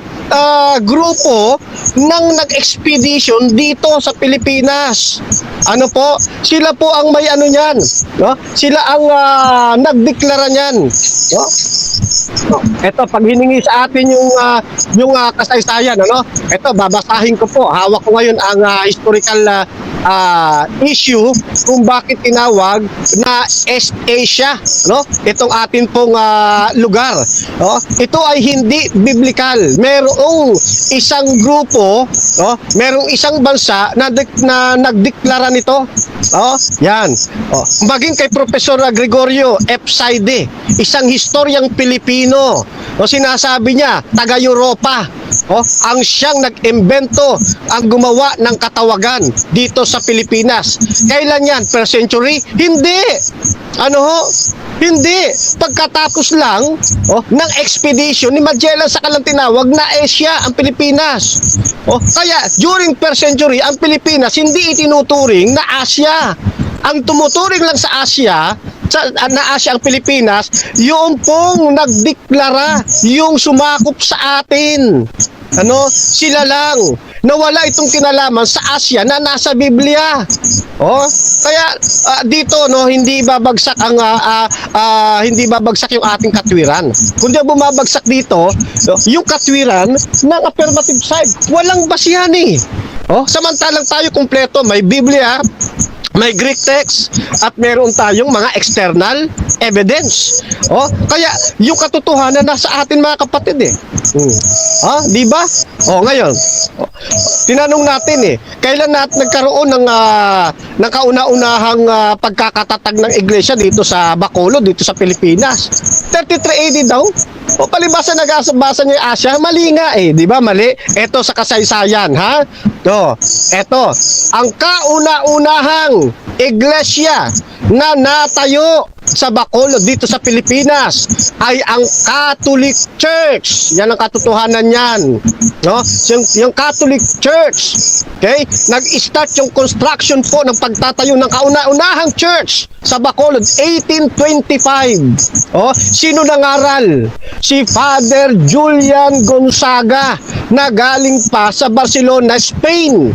grupo ng nag-expedition dito sa Pilipinas. Ano po? Sila po ang may niyan, no? Sila ang nagdeklara niyan, no? Ito, pag hiningi sa atin yung kasaysayan, ito, babasahin ko po. Hawak ko ngayon ang historical issue kung bakit tinawag na East Asia, no? Itong atin pong lugar, no? Ito ay hindi biblical. Merong isang grupo, no? Merong isang bansa na nagdeklara nito. Yan. Maging kay Professor Gregorio F. Saide, isang historyang Pilipino, sinasabi niya, taga-Europa, ang siyang nag-imbento, ang gumawa ng katawagan dito sa Pilipinas. Kailan yan? Per century? Hindi. Hindi. Pagkatapos lang ng expedition ni Magellan sa kalang tinawag na Asia ang Pilipinas. Kaya during per century, ang Pilipinas hindi itinuturing na Asia. Ang tumuturing lang sa Asia, na Asia ang Pilipinas, yung pong nagdeklara, yung sumakop sa atin. Sila lang. Nawala itong kinalaman sa Asia na nasa Biblia. Kaya dito hindi babagsak yung ating katwiran. Kundi bumabagsak dito yung katwiran ng affirmative side. Walang basihan eh. Samantalang tayo kumpleto, may Biblia, may Greek text, at meron tayong mga external evidence. Kaya yung katotohanan nasa atin mga kapatid eh. Di ba? Ngayon, tinanong natin kailan nagkaroon ng kauna-unahang pagkakatatag ng iglesia dito sa Bacolod, dito sa Pilipinas? 33 AD daw. Palibasa nag-asabasa niya yung Asia, mali nga di ba? Mali. Ito sa kasaysayan, ha? Ito, ang kauna-unahang iglesia na natayo sa Bacolod dito sa Pilipinas ay ang Catholic Church. Yan ang katotohanan niyan, no? Yung Catholic Church, okay? Nag-start yung construction po ng pagtatayo ng kauna-unahang church sa Bacolod 1825. Sino nangaral? Si Father Julian Gonzaga na galing pa sa Barcelona, Spain.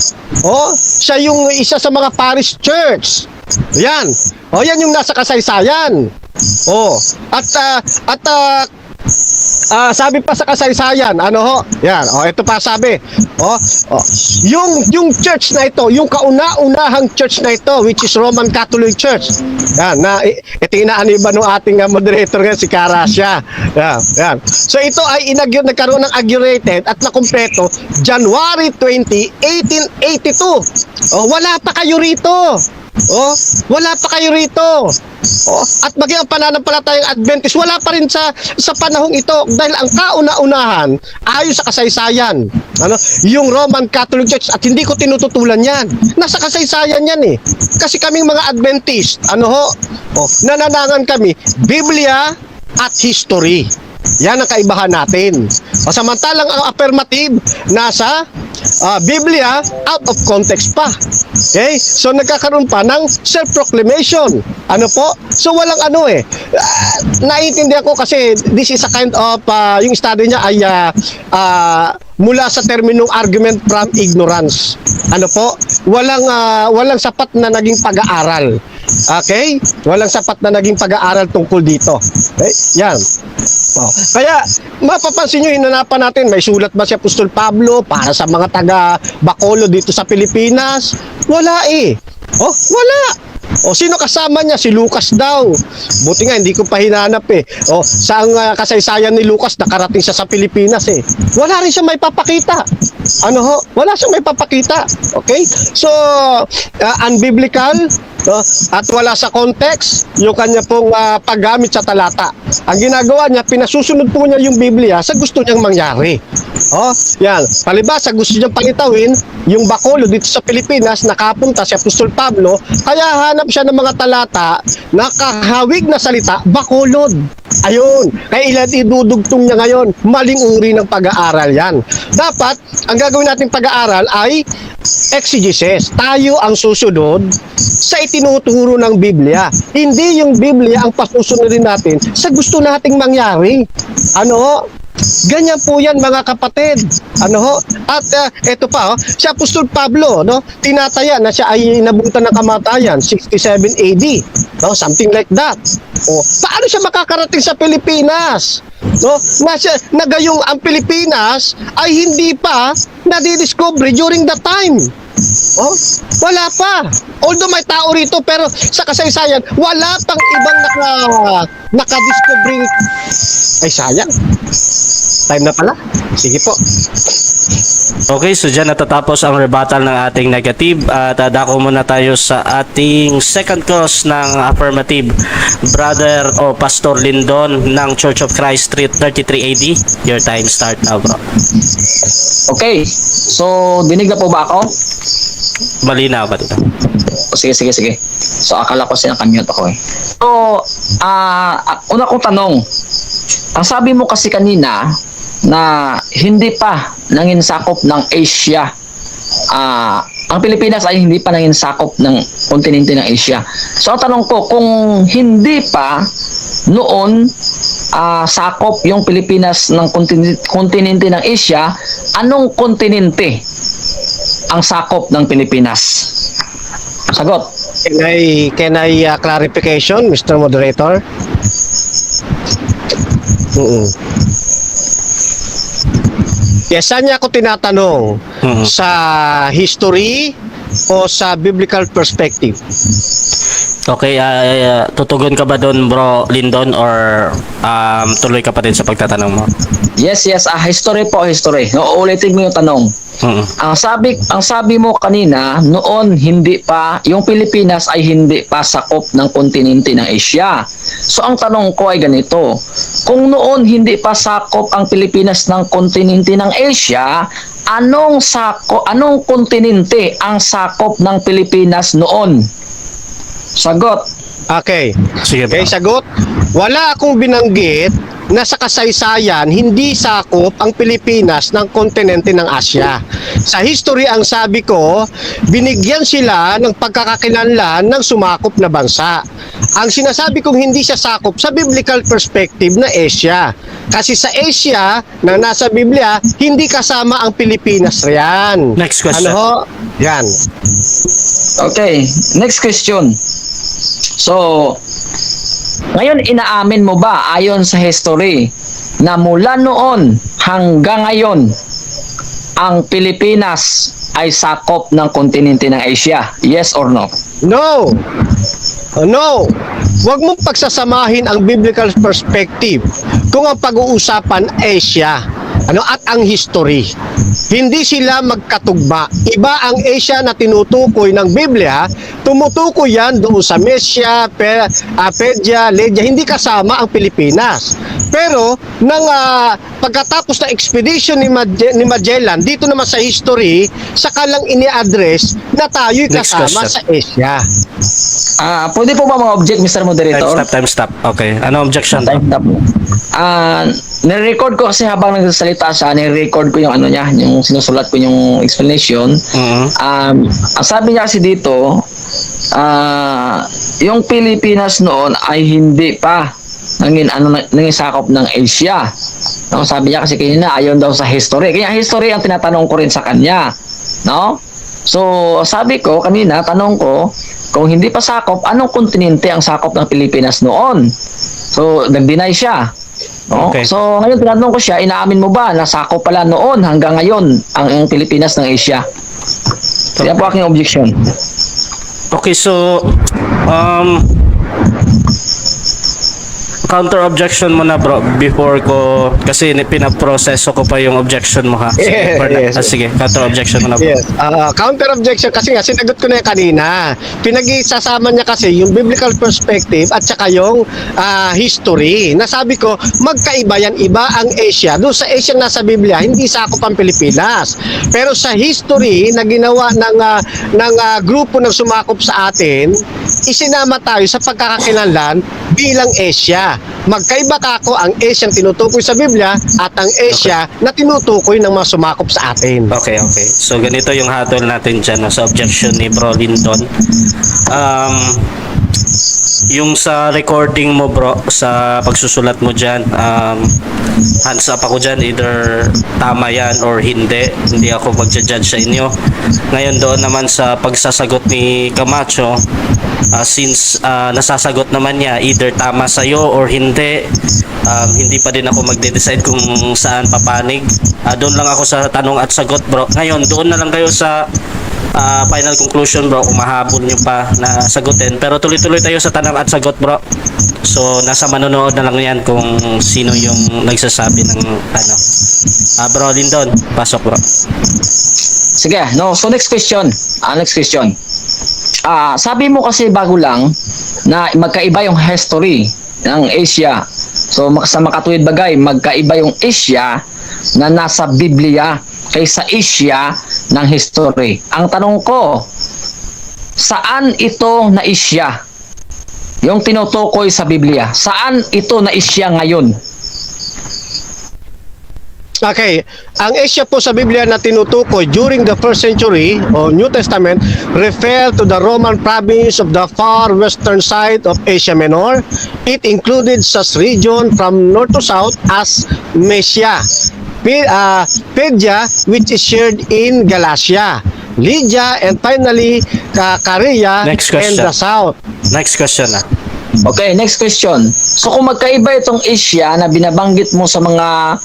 Siya yung isa sa mga parish church. Yan. Yan yung nasa kasaysayan. Sabi pa sa kasaysayan, yan, ito pa sabi, yung church na ito, yung kauna-unahang church na ito, which is Roman Catholic Church, yan, ito inaaniba ng ating moderator ngayon, si Karasya, yan. So ito ay nagkaroon ng inaugurated at nakumpleto January 20, 1882. Wala pa kayo rito. Wala pa kayo rito. At maging ang pananampalatayang Adventist, wala pa rin sa panahong ito, dahil ang kauna-unahan ayon sa kasaysayan, yung Roman Catholic Church, at hindi ko tinututulan yan, nasa kasaysayan yan kasi kaming mga Adventist, nananangan kami Biblia at history. Yan ang kaibahan natin. Samantalang ang affirmative nasa Biblia, out of context pa. Okay? So nagkakaroon pa ng self-proclamation. So walang naiintindihan ko kasi this is a kind of yung study niya ay mula sa terminong argument from ignorance. Walang sapat na naging pag-aaral. Okay? Walang sapat na naging pag-aaral tungkol dito. Okay? Yan. Kaya mapapansin nyo, hinanapan natin, may sulat ba si Apostol Pablo para sa mga taga Bacolod dito sa Pilipinas? Wala wala. O sino kasama niya? Si Lucas daw. Buti nga, hindi ko pa hinanap eh. O, saang kasaysayan ni Lucas, nakarating siya sa Pilipinas eh. Wala rin siya may papakita. Ano ho? Wala siyang may papakita. Okay? So, unbiblical, no? At wala sa context yung kanya pong paggamit sa talata. Ang ginagawa niya, pinasusunod po niya yung Biblia sa gusto niyang mangyari. Oh, yan. Palibasa, gusto niyang pangitawin yung Bacolod dito sa Pilipinas, nakapunta si Apostol Pablo, kaya hanap siya ng mga talata na kahawig na salita, Bacolod. Ayun. Kaya ilan idudugtong niya ngayon. Maling uri ng pag-aaral yan. Dapat, ang gagawin nating pag-aaral ay exegesis. Tayo ang susunod sa itinuturo ng Biblia. Hindi yung Biblia ang pasusunodin natin sa gusto nating mangyari. Ano? Ganyan po yan mga kapatid. Ano ho? At eto pa, si Apostol Pablo, no, tinataya na siya ay inabutan ng kamatayan 67 AD. No, something like that. O, paano siya makakarating sa Pilipinas? No, na gayong ang Pilipinas ay hindi pa nadidiscover during that time. Oh, wala pa. Although may tao rito, pero sa kasaysayan, wala pang ibang nakadiscover. Ay, sayang. Time na pala. Sige po. Okay, so dyan natatapos ang rebuttal ng ating negative at dako muna tayo sa ating second cause ng affirmative. Brother o Pastor Lindon ng Church of Christ Street 33 AD. Your time start now, bro. Okay. So, dinig na po ba ako? Malinaw ba dito? Sige. So, akala ko sinakamute ako eh. So, una kong tanong. Ang sabi mo kasi kanina na hindi pa nanginsakop ng Asia. Ang Pilipinas ay hindi pa nanginsakop ng kontinente ng Asia. So, ang tanong ko, kung hindi pa noon sakop yung Pilipinas ng kontinente ng Asia, anong kontinente ang sakop ng Pilipinas? Sagot. Can I clarification, Mr. Moderator? Yes, saan niya ako tinatanong? Sa history o sa biblical perspective? Okay, tutugon ka ba doon, bro Lindon, or tuloy ka pa din sa pagtatanong mo? Yes. History po, history. Uulitin mo yung tanong. Ang sabi mo kanina, noon hindi pa, yung Pilipinas ay hindi pa sakop ng kontinente ng Asia. So ang tanong ko ay ganito, kung noon hindi pa sakop ang Pilipinas ng kontinente ng Asia, anong kontinente ang sakop ng Pilipinas noon? Sagot. Okay. Sige, bro. Okay, sagot. Wala akong binanggit na sa kasaysayan hindi sakop ang Pilipinas ng kontinente ng Asia. Sa history, ang sabi ko, binigyan sila ng pagkakakilanlan ng sumakop na bansa. Ang sinasabi kong hindi siya sakop sa biblical perspective na Asia. Kasi sa Asia, na nasa Biblia, hindi kasama ang Pilipinas riyan. Next question. Ano ho? Yan. Okay, next question. So, ngayon inaamin mo ba ayon sa history na mula noon hanggang ngayon ang Pilipinas ay sakop ng kontinente ng Asia? Yes or no? No. No. Huwag mong pagsasamahin ang biblical perspective kung ang pag-uusapan Asia at ang history. Hindi sila magkatugma. Iba ang Asia na tinutukoy ng Biblia, tumutukoy yan doon sa Mesia, Persia, Lydia, hindi kasama ang Pilipinas. Pero nang pagkatapos ng expedition ni Magellan, dito naman sa history, saka lang ini-address na tayo'y kasama sa Asia. Pwede po ba mga object, Mr. Moderator? Time stop. Okay. Ano objection? Time stop. Nire-record ko kasi habang nagsasalita siya, nire-record ko yung yung sinusulat ko yung explanation. Ang sabi niya kasi dito, yung Pilipinas noon ay hindi pa nangisakop ng Asia. No, sabi niya kasi kanina ayon daw sa history. Kaya history ang tinatanong ko rin sa kanya. No? So, sabi ko kanina, tanong ko, kung hindi pa sakop, anong kontinente ang sakop ng Pilipinas noon? So, nag-deny siya. No? Okay. So, ngayon tinatanong ko siya, inaamin mo ba na sakop pala noon hanggang ngayon ang Pilipinas ng Asia? Kaya po aking objection. Okay, so Counter objection mo na bro before ko kasi pinaproseso ko pa yung objection mo ha. Sige, Yes. sige, counter objection mo na bro. Yes. Counter objection kasi nga sinagot ko na yan kanina. Pinag-isasama niya kasi yung biblical perspective at saka yung history. Nasabi ko, magkaiba yan. Iba ang Asia. Doon sa Asia nasa Biblia, hindi sakop ang Pilipinas. Pero sa history na ginawa ng grupo ng sumakop sa atin, isinama tayo sa pagkakakilanlan bilang Asia. Magkaiba kako ang Asia ang tinutukoy sa Biblia at ang Asia na tinutukoy ng mga sumakop sa atin. Okay. So ganito yung hatol natin dyan sa objection ni Bro Lindon. Yung sa recording mo bro, sa pagsusulat mo dyan, hands up ako dyan, either tama yan or hindi ako magja-judge sa inyo. Ngayon doon naman sa pagsasagot ni Camacho, since nasasagot naman niya either tama sa'yo or hindi, hindi pa din ako magde-decide kung saan papanig. Doon lang ako sa tanong at sagot bro. Ngayon doon na lang kayo sa final conclusion bro, umahabol nyo pa na sagutin, pero tuloy-tuloy tayo sa tanong at sagot bro. So nasa manonood na lang yan kung sino yung nagsasabi ng ano. Bro Lindon, pasok bro. Sige, no. So next question. Next question. Sabi mo kasi bago lang na magkaiba yung history ng Asia. So sa makatuwid bagay, magkaiba yung Asia na nasa Biblia kaysa Asia ng history. Ang tanong ko, saan ito na Asia? Yung tinutukoy sa Biblia, saan ito na Asia ngayon? Okay, ang Asia po sa Biblia na tinutukoy during the 1st century o New Testament refer to the Roman province of the far western side of Asia Minor. It included such region from north to south as Mysia, Pedia, which is shared in Galatia, Lydia, and finally Caria Next and question. the south. Next question na. Okay, next question. So kung magkaiba itong Asia na binabanggit mo sa mga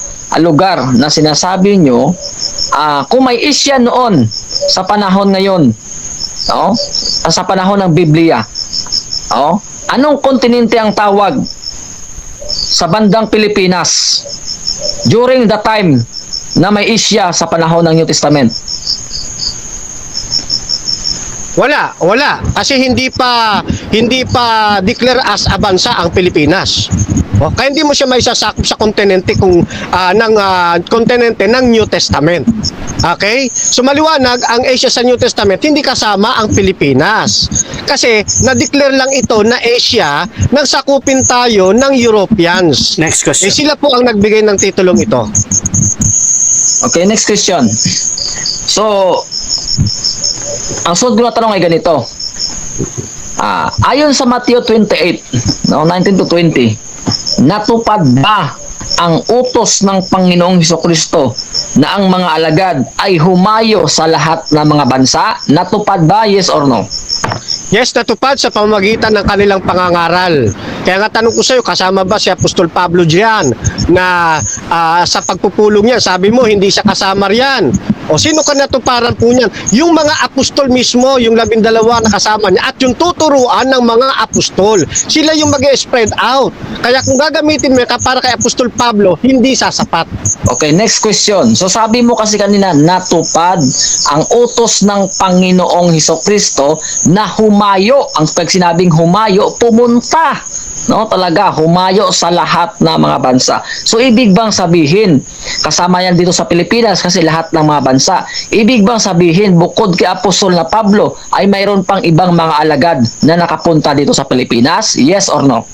lugar na sinasabi nyo, kung may Asia noon sa panahon ngayon, no? Sa panahon ng Biblia, no? Anong kontinente ang tawag sa bandang Pilipinas during the time na may Asia sa panahon ng New Testament? Wala. Kasi hindi pa declare as a bansa ang Pilipinas. Kaya hindi mo siya maisasakop sa kontinente kontinente ng New Testament. Okay? So maliwanag, ang Asia sa New Testament hindi kasama ang Pilipinas. Kasi na-declare lang ito na Asia nang sakupin tayo ng Europeans. Next question. Sila po ang nagbigay ng titulong ito. Okay, next question. So, ang sunod ko na tanong ay ganito. Ayon sa Matthew 28, 19 to 20, natupad ba ang utos ng Panginoong Hesukristo na ang mga alagad ay humayo sa lahat ng mga bansa? Natupad ba, yes or no? Yes, natupad sa pamamagitan ng kanilang pangangaral. Kaya nga tanong ko sa iyo, kasama ba si Apostol Pablo diyan na sa pagpupulong niya, sabi mo hindi siya kasama riyan. O sino ka natuparan po niyan? Yung mga apostol mismo, yung 12 na kasama niya at yung tuturuan ng mga apostol. Sila yung mag-spread out. Kaya kung gagamitin mo para kay Apostol Pablo, hindi sasapat. Okay, next question. So sabi mo kasi kanina, natupad ang utos ng Panginoong Hesukristo na humayo. Ang pag sinabing humayo, pumunta. No, talaga humayo sa lahat ng mga bansa. So ibig bang sabihin, kasama yan dito sa Pilipinas kasi lahat ng mga bansa. Ibig bang sabihin, bukod kay Apostol na Pablo, ay mayroon pang ibang mga alagad na nakapunta dito sa Pilipinas? Yes or no?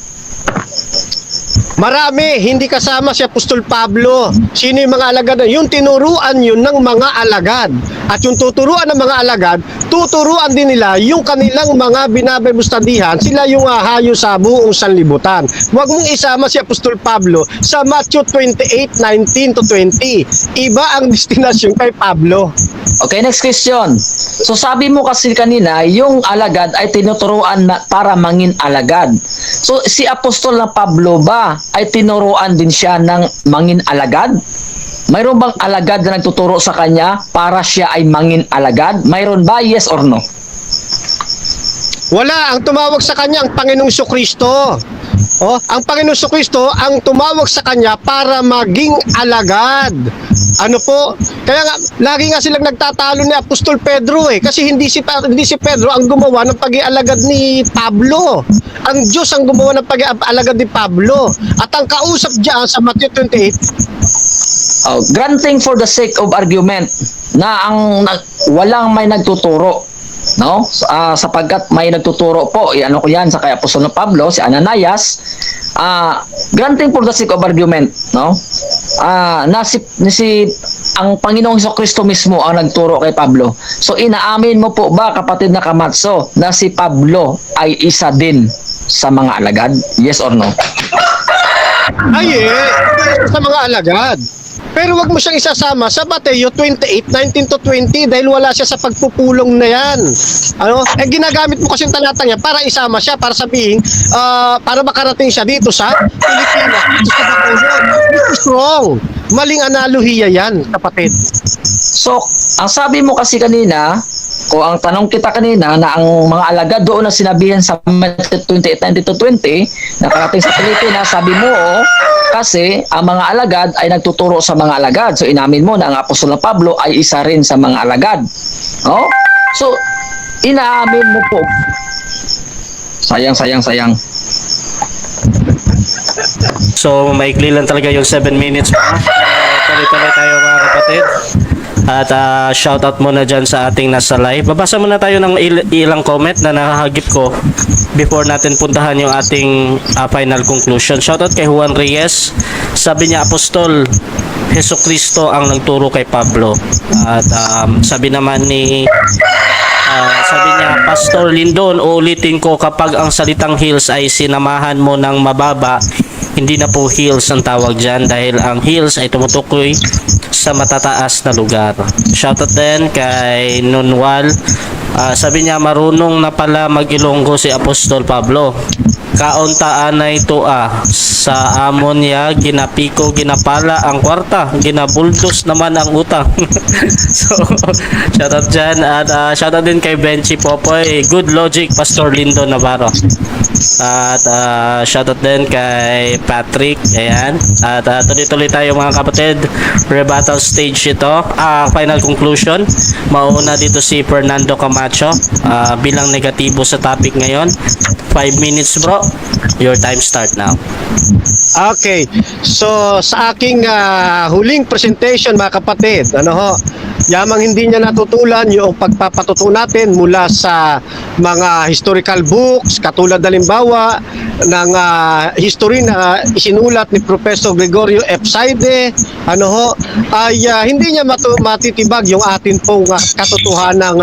Marami, hindi kasama si Apostol Pablo. Sino yung mga alagad? Yung tinuruan yun ng mga alagad. At yung tuturuan ng mga alagad, tuturuan din nila yung kanilang mga binabaybustadihan. Sila yung hayo sa buong sanlibutan. Huwag mong isama si Apostol Pablo sa Matthew 28, 19 to 20. Iba ang destinasyon kay Pablo. Okay, next question. So sabi mo kasi kanina, yung alagad ay tinuturuan para mangin alagad. So si Apostol na Pablo ba ay tinuruan din siya ng mangin alagad? Mayroon bang alagad na nagtuturo sa kanya para siya ay mangin alagad? Mayroon ba? Yes or no? Wala, ang tumawag sa kanya ang Panginoong Kristo. Oh, ang Panginoong Kristo ang tumawag sa kanya para maging alagad. Ano po? Kaya nga lagi nga silang nagtatalo ni Apostol Pedro kasi hindi si Pedro ang gumawa ng pag-ialagad ni Pablo. Ang Diyos ang gumawa ng pag-ialagad ni Pablo. At ang kausap diyan sa Matthew 28, Granting for the sake of argument na walang may nagtuturo, no? Sapagkat may nagtuturo po, ano ko yan sa kay Apostol Pablo, si Ananias, granting for the sake of argument, no? Ang Panginoong Kristo mismo ang nagturo kay Pablo. So inaamin mo po ba, kapatid na Kamatso, na si Pablo ay isa din sa mga alagad? Yes or no? sa mga alagad. Pero wag mo siyang isasama sa Mateo 28:19-20 dahil wala siya sa pagpupulong na yan. Ginagamit mo kasi yung talatang yan para isama siya, para sabihin, para makarating siya dito sa Pilipinas, dito sa Bacolod. It's wrong. Maling analohiya yan, kapatid. So, ang sabi mo kasi kanina, o ang tanong kita kanina, na ang mga alagad doon na sinabihan sa Matthew 28:19-20, nakarating sa Pilipinas, sabi mo, kasi ang mga alagad ay nagtuturo sa mga alagad. So, inamin mo na ang Apostol Pablo ay isa rin sa mga alagad. Oh? So, inaamin mo po. Sayang. So, maikli lang talaga yung 7 minutes pa. Tuloy-tuloy tayo mga kapatid. At shoutout muna dyan sa ating nasa live. Babasa muna tayo ng ilang comment na nakahagip ko before natin puntahan yung ating final conclusion. Shoutout kay Juan Reyes. Sabi niya, Apostol Jesucristo ang nagturo kay Pablo. At sabi naman ni sabi niya, Pastor Lindon, uulitin ko, kapag ang salitang hills ay sinamahan mo ng mababa, hindi na po hills ang tawag dyan dahil ang hills ay tumutukoy sa matataas na lugar. Shoutout din kay Nunwal. Sabi niya, marunong na pala mag-Ilonggo si Apostol Pablo. Kauntaan na ito sa amon niya, ginapiko, ginapala ang kwarta, ginabuldos naman ang utang. So, shoutout dyan. At shoutout din kay Benchi Popoy. Good logic, Pastor Lindo Navarro. At shoutout din kay Patrick. Ayan. At tuloy-tuloy tayo mga kapatid. Rebuttal stage ito. Final conclusion. Mauna dito si Fernando Camacho bilang negatibo sa topic ngayon. 5 minutes bro. Your time start now. Okay. So, sa aking huling presentation mga kapatid, yamang hindi niya natutulan yung pagpapatuto natin mula sa mga historical books, katulad halimbawa ng history na isinulat ni Professor Gregorio F. Saide, ay hindi niya matitibag yung atin pong katotohanang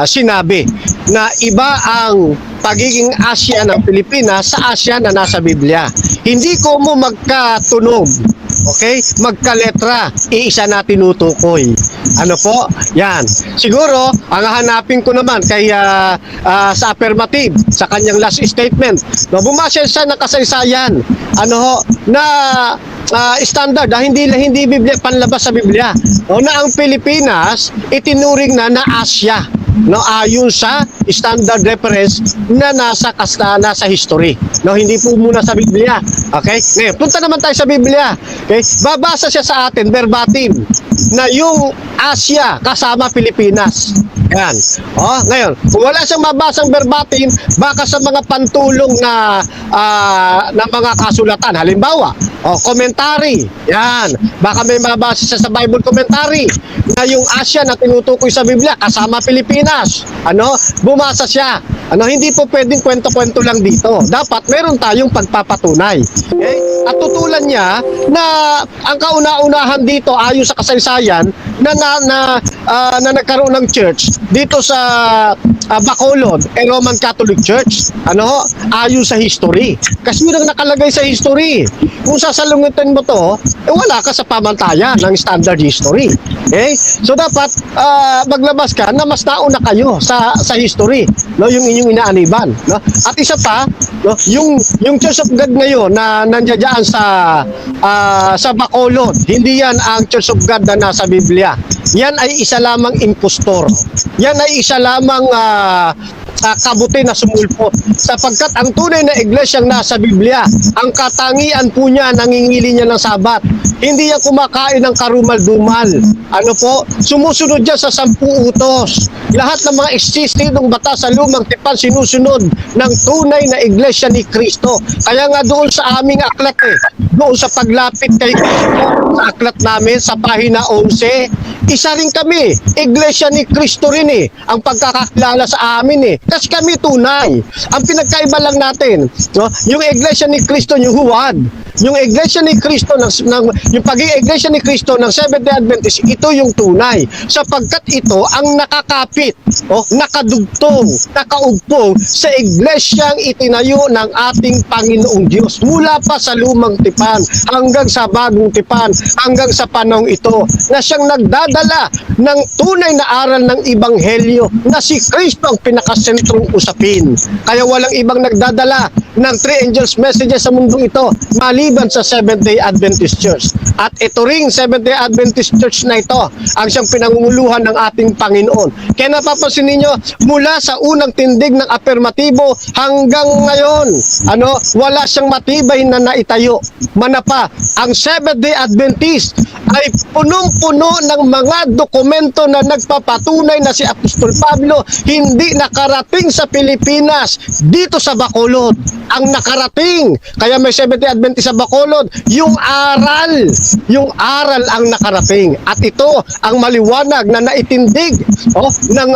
sinabi na iba ang pagiging Asya ng Pilipinas sa Asya na nasa Biblia. Hindi ko mo magkatunog, okay? Magkaletra, iisa na tinutukoy. Ano po? Yan. Siguro, ang hahanapin ko naman kay sa affirmative, sa kanyang last statement, bumasa siya ng kasaysayan, na standard, hindi Biblia, panlabas sa Biblia. Na ang Pilipinas, itinuring na Asya. Ayon sa standard reference na nasa history. Hindi po muna sa Biblia. Okay? Ngayon, punta naman tayo sa Biblia. Okay? Babasa siya sa atin verbatim na yung Asya kasama Pilipinas. Yan. Ngayon, kung wala siyang mabasang verbatim, baka sa mga pantulong na mga kasulatan, halimbawa, commentary. Yan. Baka may mabasa siya sa Bible commentary na yung Asya na tinutukoy sa Biblia kasama Pilipinas. Bumasa siya. Hindi po pwedeng kwento-kwento lang dito. Dapat meron tayong pagpapatunay. Okay? At tutulan niya na ang kauna-unahan dito ayon sa kasaysayan na nagkaroon ng church dito sa Bacolod, Roman Catholic Church. Ayon sa history. Kasi yun ang nakalagay sa history. Kung sasalungutin mo to, wala ka sa pamantayan ng standard history. Okay? So dapat maglabas ka na mas nauna kayo sa history, yung inyong inaaniban, At isa pa, yung Church of God ngayon na nandiyan sa Bacolod, hindi yan ang Church of God na nasa Biblia. Yan ay isa lamang impostor. Yan ay isa lamang kabuti na sumulpot. Sapagkat ang tunay na iglesyang nasa Biblia, ang katangian po niya, nangingili niya ng Sabat. Hindi yan kumakain ng karumal-dumal. Ano po? Sumusunod niya sa 10 utos. Lahat ng mga existing batas sa lumang tipan sinusunod ng tunay na iglesia ni Kristo. Kaya nga doon sa aming aklat doon sa paglapit kay Kristo, sa aklat namin sa pahina 11, isa rin kami, iglesia ni Kristo rin ang pagkakakilala sa amin Kasi kami tunay. Ang pinagkaiba lang natin, no? Yung iglesia ni Kristo, yung huwad. Yung iglesia ni Kristo yung pagiging iglesia ni Kristo ng Seventh-day Adventist, ito yung tunay. Sapagkat ito ang nakakapit, nakadugtong, nakaugpong sa iglesyang itinayo ng ating Panginoong Diyos. Mula pa sa lumang tipan hanggang sa bagong tipan, hanggang sa panahong ito, na siyang nagdadala ng tunay na aral ng Ebanghelyo na si Kristo ang pinakasentrong usapin. Kaya walang ibang nagdadala ng 3 angels messages sa mundong ito maliban sa Seventh-day Adventist Church. At ito ring Seventh-day Adventist Church na ito ang siyang pinangunguluhan ng ating Panginoon. Kaya napapansin ninyo, mula sa unang tindig ng afirmatibo hanggang ngayon, wala siyang matibay na naitayo. Manapa, ang Seventh-day Adventist ay punong-puno ng mga dokumento na nagpapatunay na si Apostol Pablo hindi nakarating sa Pilipinas, dito sa Bacolod. Ang nakarating, kaya may Seventh-day Adventist sa Bacolod, yung aral ang nakarating. At ito ang maliwanag na naitindig ng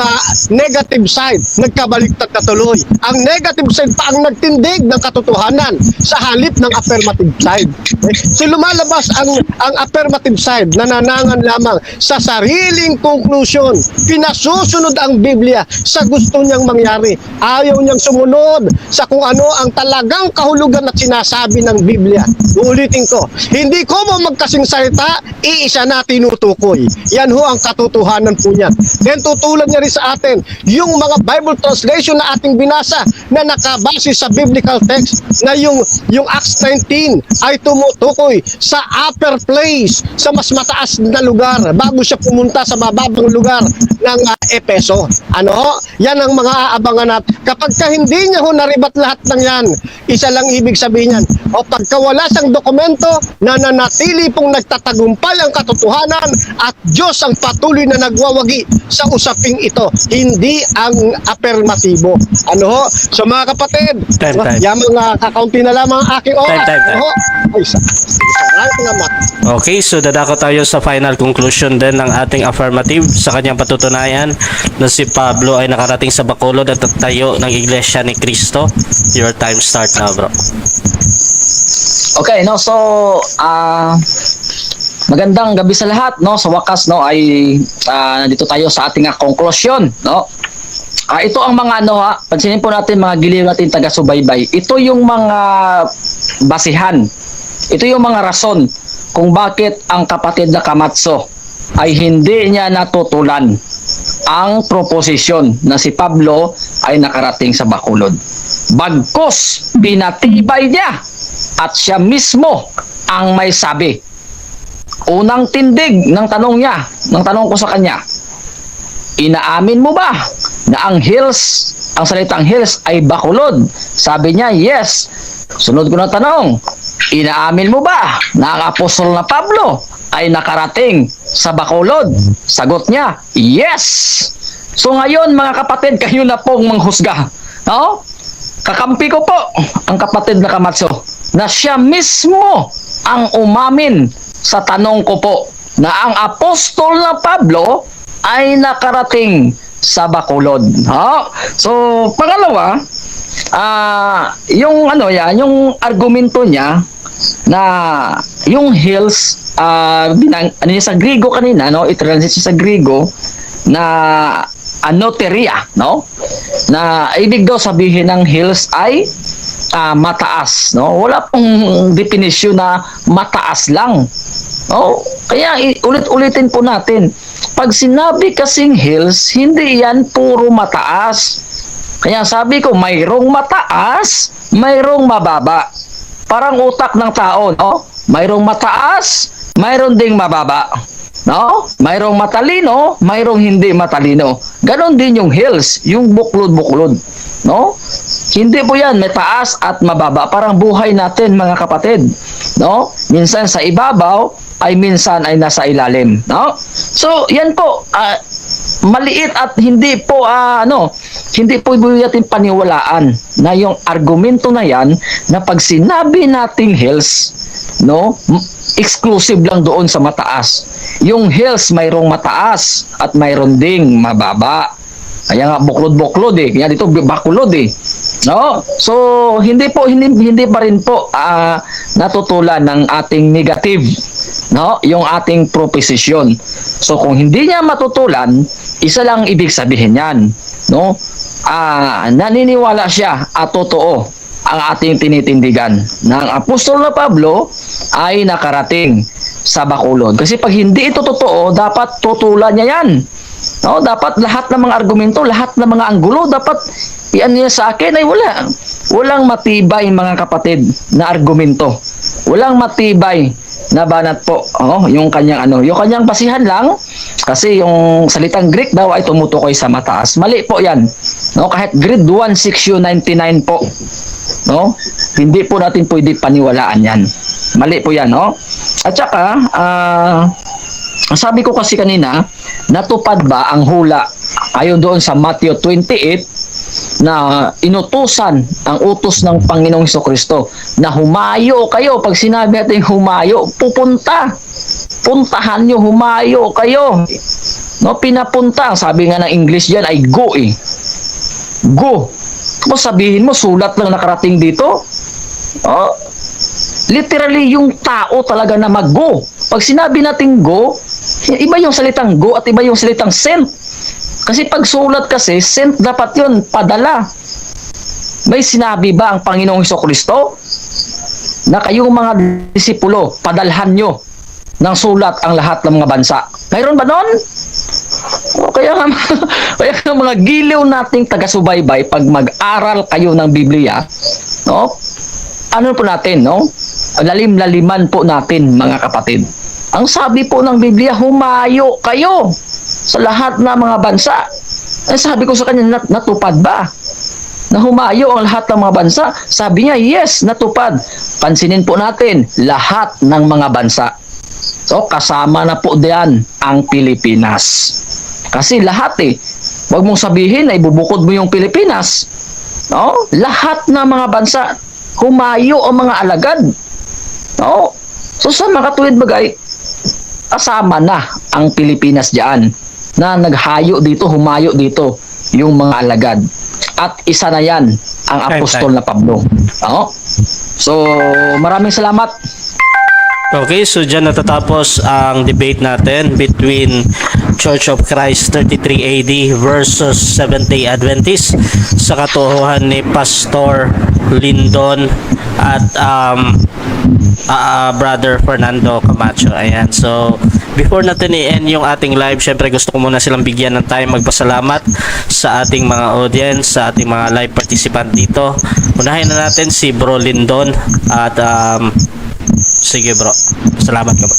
negative side, nagkabaliktad na tuloy. Ang negative side pa ang nagtindig ng katotohanan sa halip ng affirmative side. So lumalabas ang affirmative side, nananangan lamang sa sariling conclusion. Pinasusunod ang Biblia sa gusto niyang mangyari. Ayaw niyang sumunod sa kung ano ang talagang kahulugan at sinasabi ng Biblia. Uulitin ko, hindi ko mo magkasing salita, iisa na tinutukoy. Yan ho ang katotohanan po niya. Then tutulad niya rin sa atin, yung mga Bible translation na ating binasa na nakabase sa biblical text, na yung Acts 19 ay tumutukoy sa upper place, sa mas mataas na lugar, bago siya pumunta sa mababang lugar ng Epeso. Yan ang mga aabangan natin. Kapag hindi niya ho naribat lahat ng yan, isa lang ibig sabihin yan, pagkawala siyang dokumento, nananatili pong nagtatagumpay ang katotohanan at Diyos ang patuloy na nagwawagi sa usaping ito, hindi ang affirmatibo. So mga kapatid, yan mga kakaunti na lamang aking oras. Salamat. Okay, so dadako tayo sa final conclusion din ng ating affirmative sa kanyang patutunayan na si Pablo ay nakarating sa Bacolod at tayo ng Iglesia ni Cristo. Your time start now, bro. Okay, so magandang gabi sa lahat, sa wakas ay nandito tayo sa ating conclusion, ito ang mga pansinin po natin mga giliw natin taga-subaybay. Ito yung mga basihan. Ito yung mga rason kung bakit ang kapatid na Kamatso ay hindi niya natutulan ang proposisyon na si Pablo ay nakarating sa Bacolod. Bagkus, pinatibay niya at siya mismo ang may sabi. Unang tindig ng tanong ko sa kanya, inaamin mo ba na ang salitang hills ay Bacolod? Sabi niya, yes. Sunod ko na tanong, inaamin mo ba na ang apostol na Pablo ay nakarating sa Bacolod? Sagot niya, yes. So ngayon mga kapatid, kayo na pong manghusga. Kakampi ko po ang kapatid na Kamatso na siya mismo ang umamin sa tanong ko po na ang apostol na Pablo ay nakarating sa Bacolod. So pangalawa, yung argumento niya na yung hills sa Griego kanina, i-translate sa Griego na anoteria, na ibig daw sabihin ng hills ay mataas, wala pong definisyon na mataas lang. Kaya ulit-ulitin po natin, pag sinabi kasing hills, hindi yan puro mataas. Kaya sabi ko, mayroong mataas, mayroong mababa. Parang utak ng tao, mayroong mataas, mayroon ding mababa. No? Mayroong matalino, mayroong hindi matalino. Ganon din yung hills, yung buklod-buklod. No? Hindi po yan, may taas at mababa. Parang buhay natin, mga kapatid. No? Minsan sa ibabaw, ay minsan ay nasa ilalim. No? So, yan po, maliit at hindi po hindi po natin paniwalaan na yung argumento na yan na pag sinabi nating hills, no, exclusive lang doon sa mataas. Yung hills mayroong mataas at mayroon ding mababa. Kaya nga buklod-buklod kaya dito bakulod No? So hindi pa rin po natutulan ng ating negative, no? Yung ating proposition. So kung hindi niya matutulan, isa lang ibig sabihin niyan, no? Naniniwala siya at totoo ang ating tinitindigan ng Apostol na Pablo ay nakarating sa bakulod. Kasi pag hindi ito totoo, dapat tutulan niya yan. No, dapat lahat ng mga argumento, lahat ng mga anggulo, dapat iyan niya sa akin ay walang matibay, mga kapatid, na argumento. Walang matibay na banat po. Yung kanyang basihan lang kasi yung salitang Greek daw ay tumutukoy sa mataas. Mali po 'yan. No, kahit grade 1 section 99 po. No? Hindi po natin pwede paniwalaan 'yan. Mali po 'yan, no? At saka sabi ko kasi kanina, natupad ba ang hula ayon doon sa Matthew 28 na inutusan ang utos ng Panginoong Hesukristo na humayo kayo. Pag sinabi natin humayo, puntahan nyo, humayo kayo. No, pinapunta. Sabi nga ng English diyan ay go go. Tapos sabihin mo sulat lang nakarating dito. Literally yung tao talaga na mag-go. Pag sinabi natin go, iba yung salitang go at iba yung salitang sent. Kasi pag sulat kasi, sent dapat yun, padala. May sinabi ba ang Panginoong Hesukristo na kayong mga disipulo, padalhan nyo ng sulat ang lahat ng mga bansa? Mayroon ba nun? Kaya nga mga giliw nating taga-subaybay, pag mag-aral kayo ng Biblia, no? Ano po natin, no? Lalim-laliman po natin, mga kapatid. Ang sabi po ng Biblia, humayo kayo sa lahat ng mga bansa. Sabi ko sa kanya, natupad ba? Na humayo ang lahat ng mga bansa? Sabi niya, yes, natupad. Pansinin po natin, lahat ng mga bansa. So, kasama na po diyan ang Pilipinas. Kasi lahat Huwag mong sabihin na ibubukod mo yung Pilipinas. No? Lahat ng mga bansa, humayo ang mga alagad. No? So sa mga tuwid bagay, kasama na ang Pilipinas diyan na naghayo dito, humayo dito yung mga alagad. At isa na yan ang Apostol na Pablo. No? So maraming salamat. Okay, so dyan natatapos ang debate natin between Church of Christ 33 AD versus Seventh-day Adventist sa katuhuan ni Pastor Lindon at Brother Fernando Camacho. Ayan, so before natin i-end yung ating live, syempre gusto ko muna silang bigyan ng time magpasalamat sa ating mga audience, sa ating mga live participant dito. Unahin na natin si Bro Lindon at sige bro, salamat ka bro.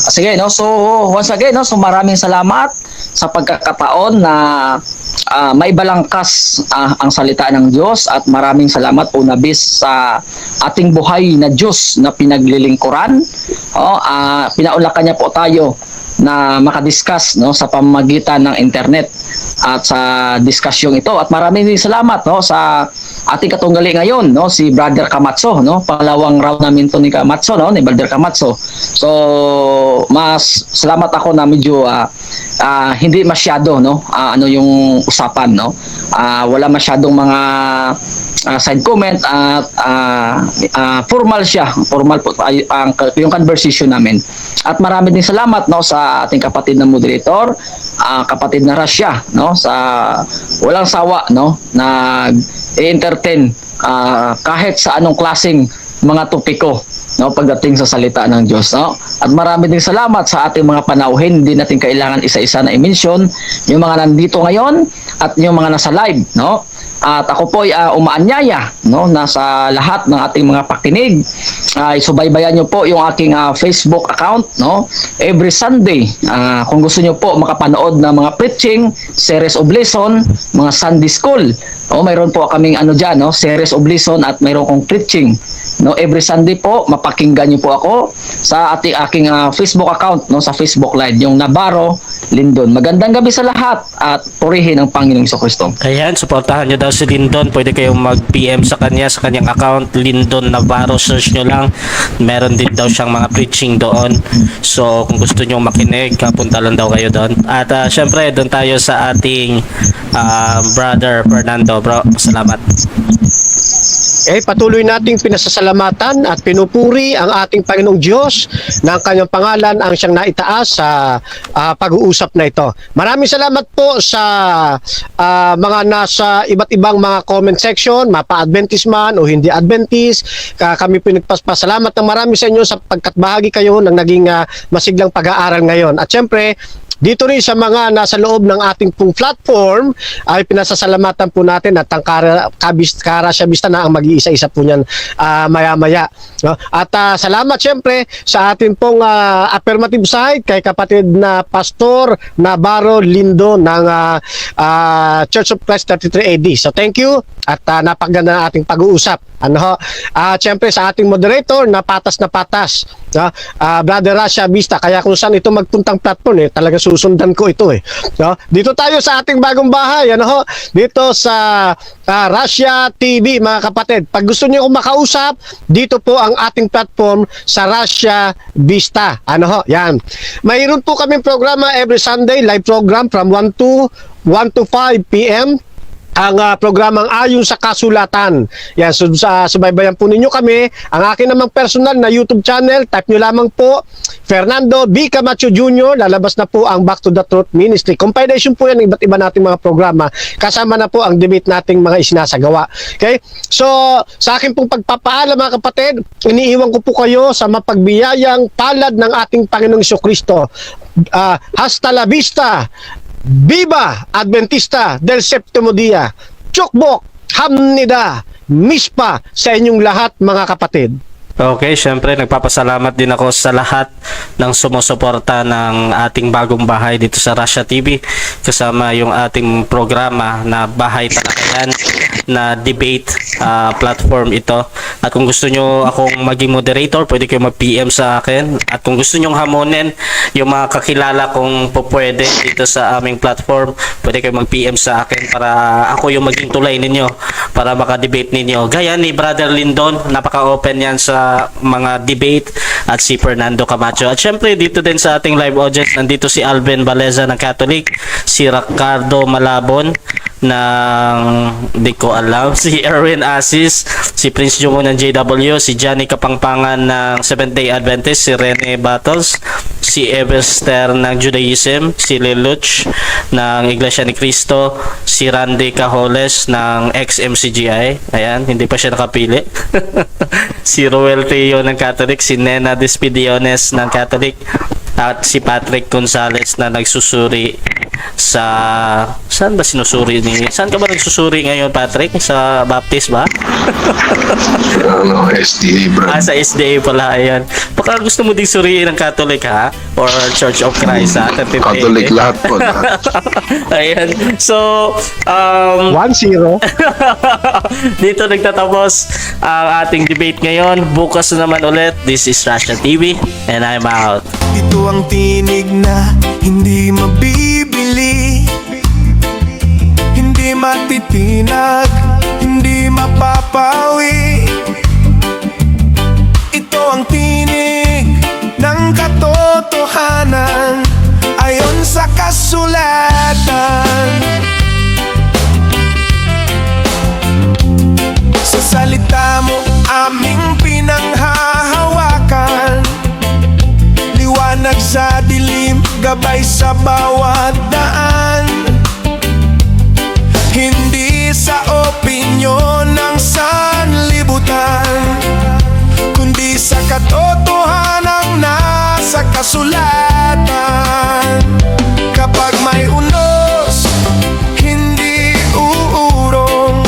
Sige, no? So once again, no? So maraming salamat sa pagkakataon na may balangkas ang salita ng Diyos, at maraming salamat po nabis sa ating buhay na Diyos na pinaglilingkuran. Pinaulakan niya po tayo na makadiscuss, no, sa pamamagitan ng internet at sa diskusyong ito. At maraming salamat, no, sa ating katunggali ngayon, no, si Brother Camacho, no, pangalawang round namin to ni Camacho, no, ni Brother Camacho. So mas salamat ako na medyo hindi masyado, no, yung usapan, no, wala masyadong mga side comment at formal po yung conversation namin. At marami din salamat, no, sa ating kapatid na moderator, kapatid na Russia, no, sa walang sawa, no, nag-entertain kahit sa anong klaseng mga topiko, no, pagdating sa salita ng Diyos, no. At marami din salamat sa ating mga panauhin. Hindi natin kailangan isa-isa na i-mention yung mga nandito ngayon at yung mga nasa live, no. At ako po ay umaanyaya, no, na sa lahat ng ating mga pakinig ay subaybayan nyo po yung aking Facebook account, no, every Sunday. Kung gusto nyo po makapanood ng mga preaching, series of lesson, mga Sunday school, mayroon po kaming dyan, no, series of lesson at mayroon kong preaching, no, every Sunday po. Mapakinggan nyo po ako sa aking Facebook account, no, sa Facebook Live, yung Navarro Lindon. Magandang gabi sa lahat at purihin ang Panginoong Jesucristo. Ayan, supportahan nyo daw si Lindon. Pwede kayong mag-PM sa kanya, sa kanyang account, Lindon Navarro. Search nyo lang. Meron din daw siyang mga preaching doon. So, kung gusto nyo makinig, punta lang daw kayo doon. At syempre, doon tayo sa ating brother Fernando. Bro, salamat. Patuloy nating pinasasalamatan at pinupuri ang ating Panginoong Diyos na ang kanyang pangalan ang siyang naitaas sa pag-uusap na ito. Maraming salamat po sa mga nasa iba't ibang mga comment section, mapa-Adventist man o hindi Adventist. Kami pinagpasalamat ng marami sa inyo sa pagkatbahagi kayo ng naging masiglang pag-aaral ngayon. At syempre, dito rin sa mga nasa loob ng ating pong platform ay pinasasalamatan po natin at ang Karasya Vista na ang mag-iisa-isa po niyan maya-maya. No? At salamat syempre sa ating pong affirmative side kay kapatid na Pastor Navarro Lindo ng Church of Christ 33 AD. So thank you at napakaganda ng ating pag-uusap. Syempre sa ating moderator na patas, Brother Rasha Vista, kaya kung saan ito magpuntang platform talaga susundan ko ito Dito tayo sa ating bagong bahay, dito sa Rasha TV mga kapatid. Pag gusto niyo akong makausap, dito po ang ating platform sa Rasha Vista. Yan. Mayroon po kaming programa every Sunday, live program from 1 to 5 p.m. ang programang Ayon sa Kasulatan. Yan, subaybayan po ninyo kami. Ang akin namang personal na YouTube channel, type nyo lamang po Fernando B. Camacho Jr. Lalabas na po ang Back to the Truth Ministry. Compilation po yan ng iba't iba nating mga programa. Kasama na po ang debate nating mga isinasagawa. Okay? So, sa akin pong pagpapaalam mga kapatid, iniiwan ko po kayo sa mapagbiyayang palad ng ating Panginoong Jesucristo. Hasta la vista! Viva Adventista del Septimo Dia. Chukbok, Hamnida, Mispa sa inyong lahat mga kapatid. Okay, syempre nagpapasalamat din ako sa lahat ng sumusuporta ng ating bagong bahay dito sa Rasha TV, kasama yung ating programa na Bahay Talakayan na debate platform ito. At kung gusto nyo akong maging moderator, pwede kayo mag-PM sa akin. At kung gusto nyo hamonin yung mga kakilala kong pupwede dito sa aming platform, pwede kayo mag-PM sa akin para ako yung maging tulay ninyo para maka-debate ninyo. Gaya ni Brother Lindon, napaka-open yan sa mga debate, at si Fernando Camacho. At syempre dito din sa ating live audience, nandito si Alvin Baleza ng Catholic, si Ricardo Malabon ng di ko alam, si Erwin Asis, si Prince Jumo ng JW, si Johnny Kapangpangan ng Seventh Day Adventist, si Rene Battles, si Everster ng Judaism, si Leluch ng Iglesia ni Cristo, si Randy Cajoles ng XMCGI, ayan, hindi pa siya nakapili. Si Roel Teo ng Catholic, si Nena Despidiones ng Catholic, at si Patrick Gonzales na nagsusuri sa... Saan ba sinusuri ni... Saan ka ba nagsusuri ngayon, Patrick? Sa Baptist ba? SDA, bro. Sa SDA pala, ayan. Baka gusto mo ding suriin ng Catholic, ha? Or Church of Christ, ha? Catholic lahat po. Ayan. So, 1-0. dito nagtatapos ang ating debate ngayon. Bukas na naman ulit. This is Rasha TV, and I'm out. Ito ang tinig na hindi mabibili, hindi matitinag, hindi mapapawi. Ito ang tinig ng katotohanan ayon sa kasulatan. Sa salita mo aming pinanghahawakan, liwanag sa dilim, gabay sa bawat daan. Hindi sa opinyon ng sanlibutan, kundi sa katotohanang nasa kasulatan. Kapag may unos, hindi uurong,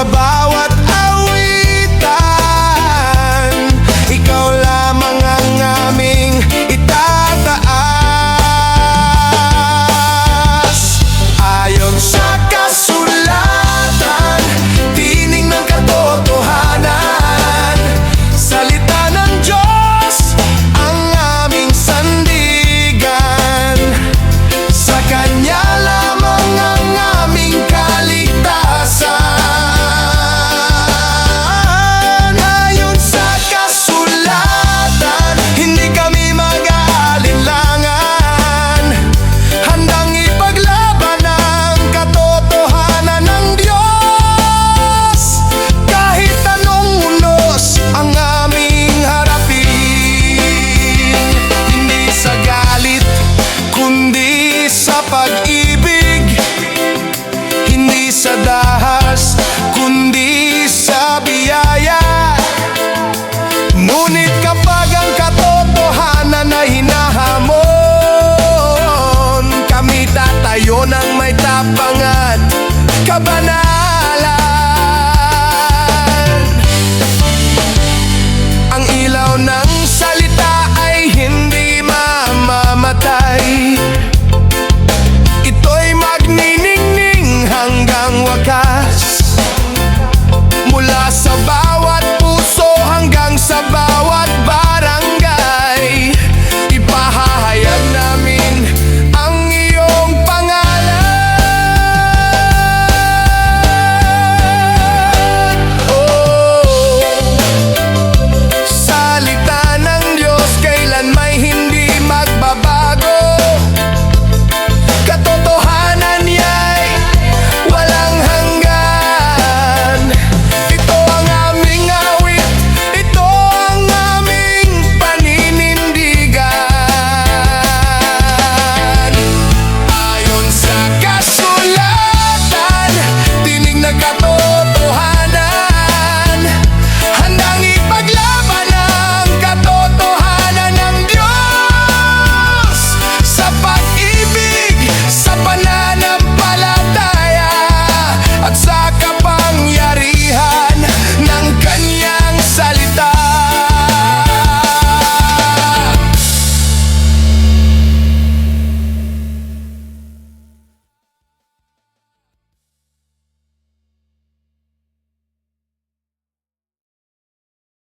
sa bawat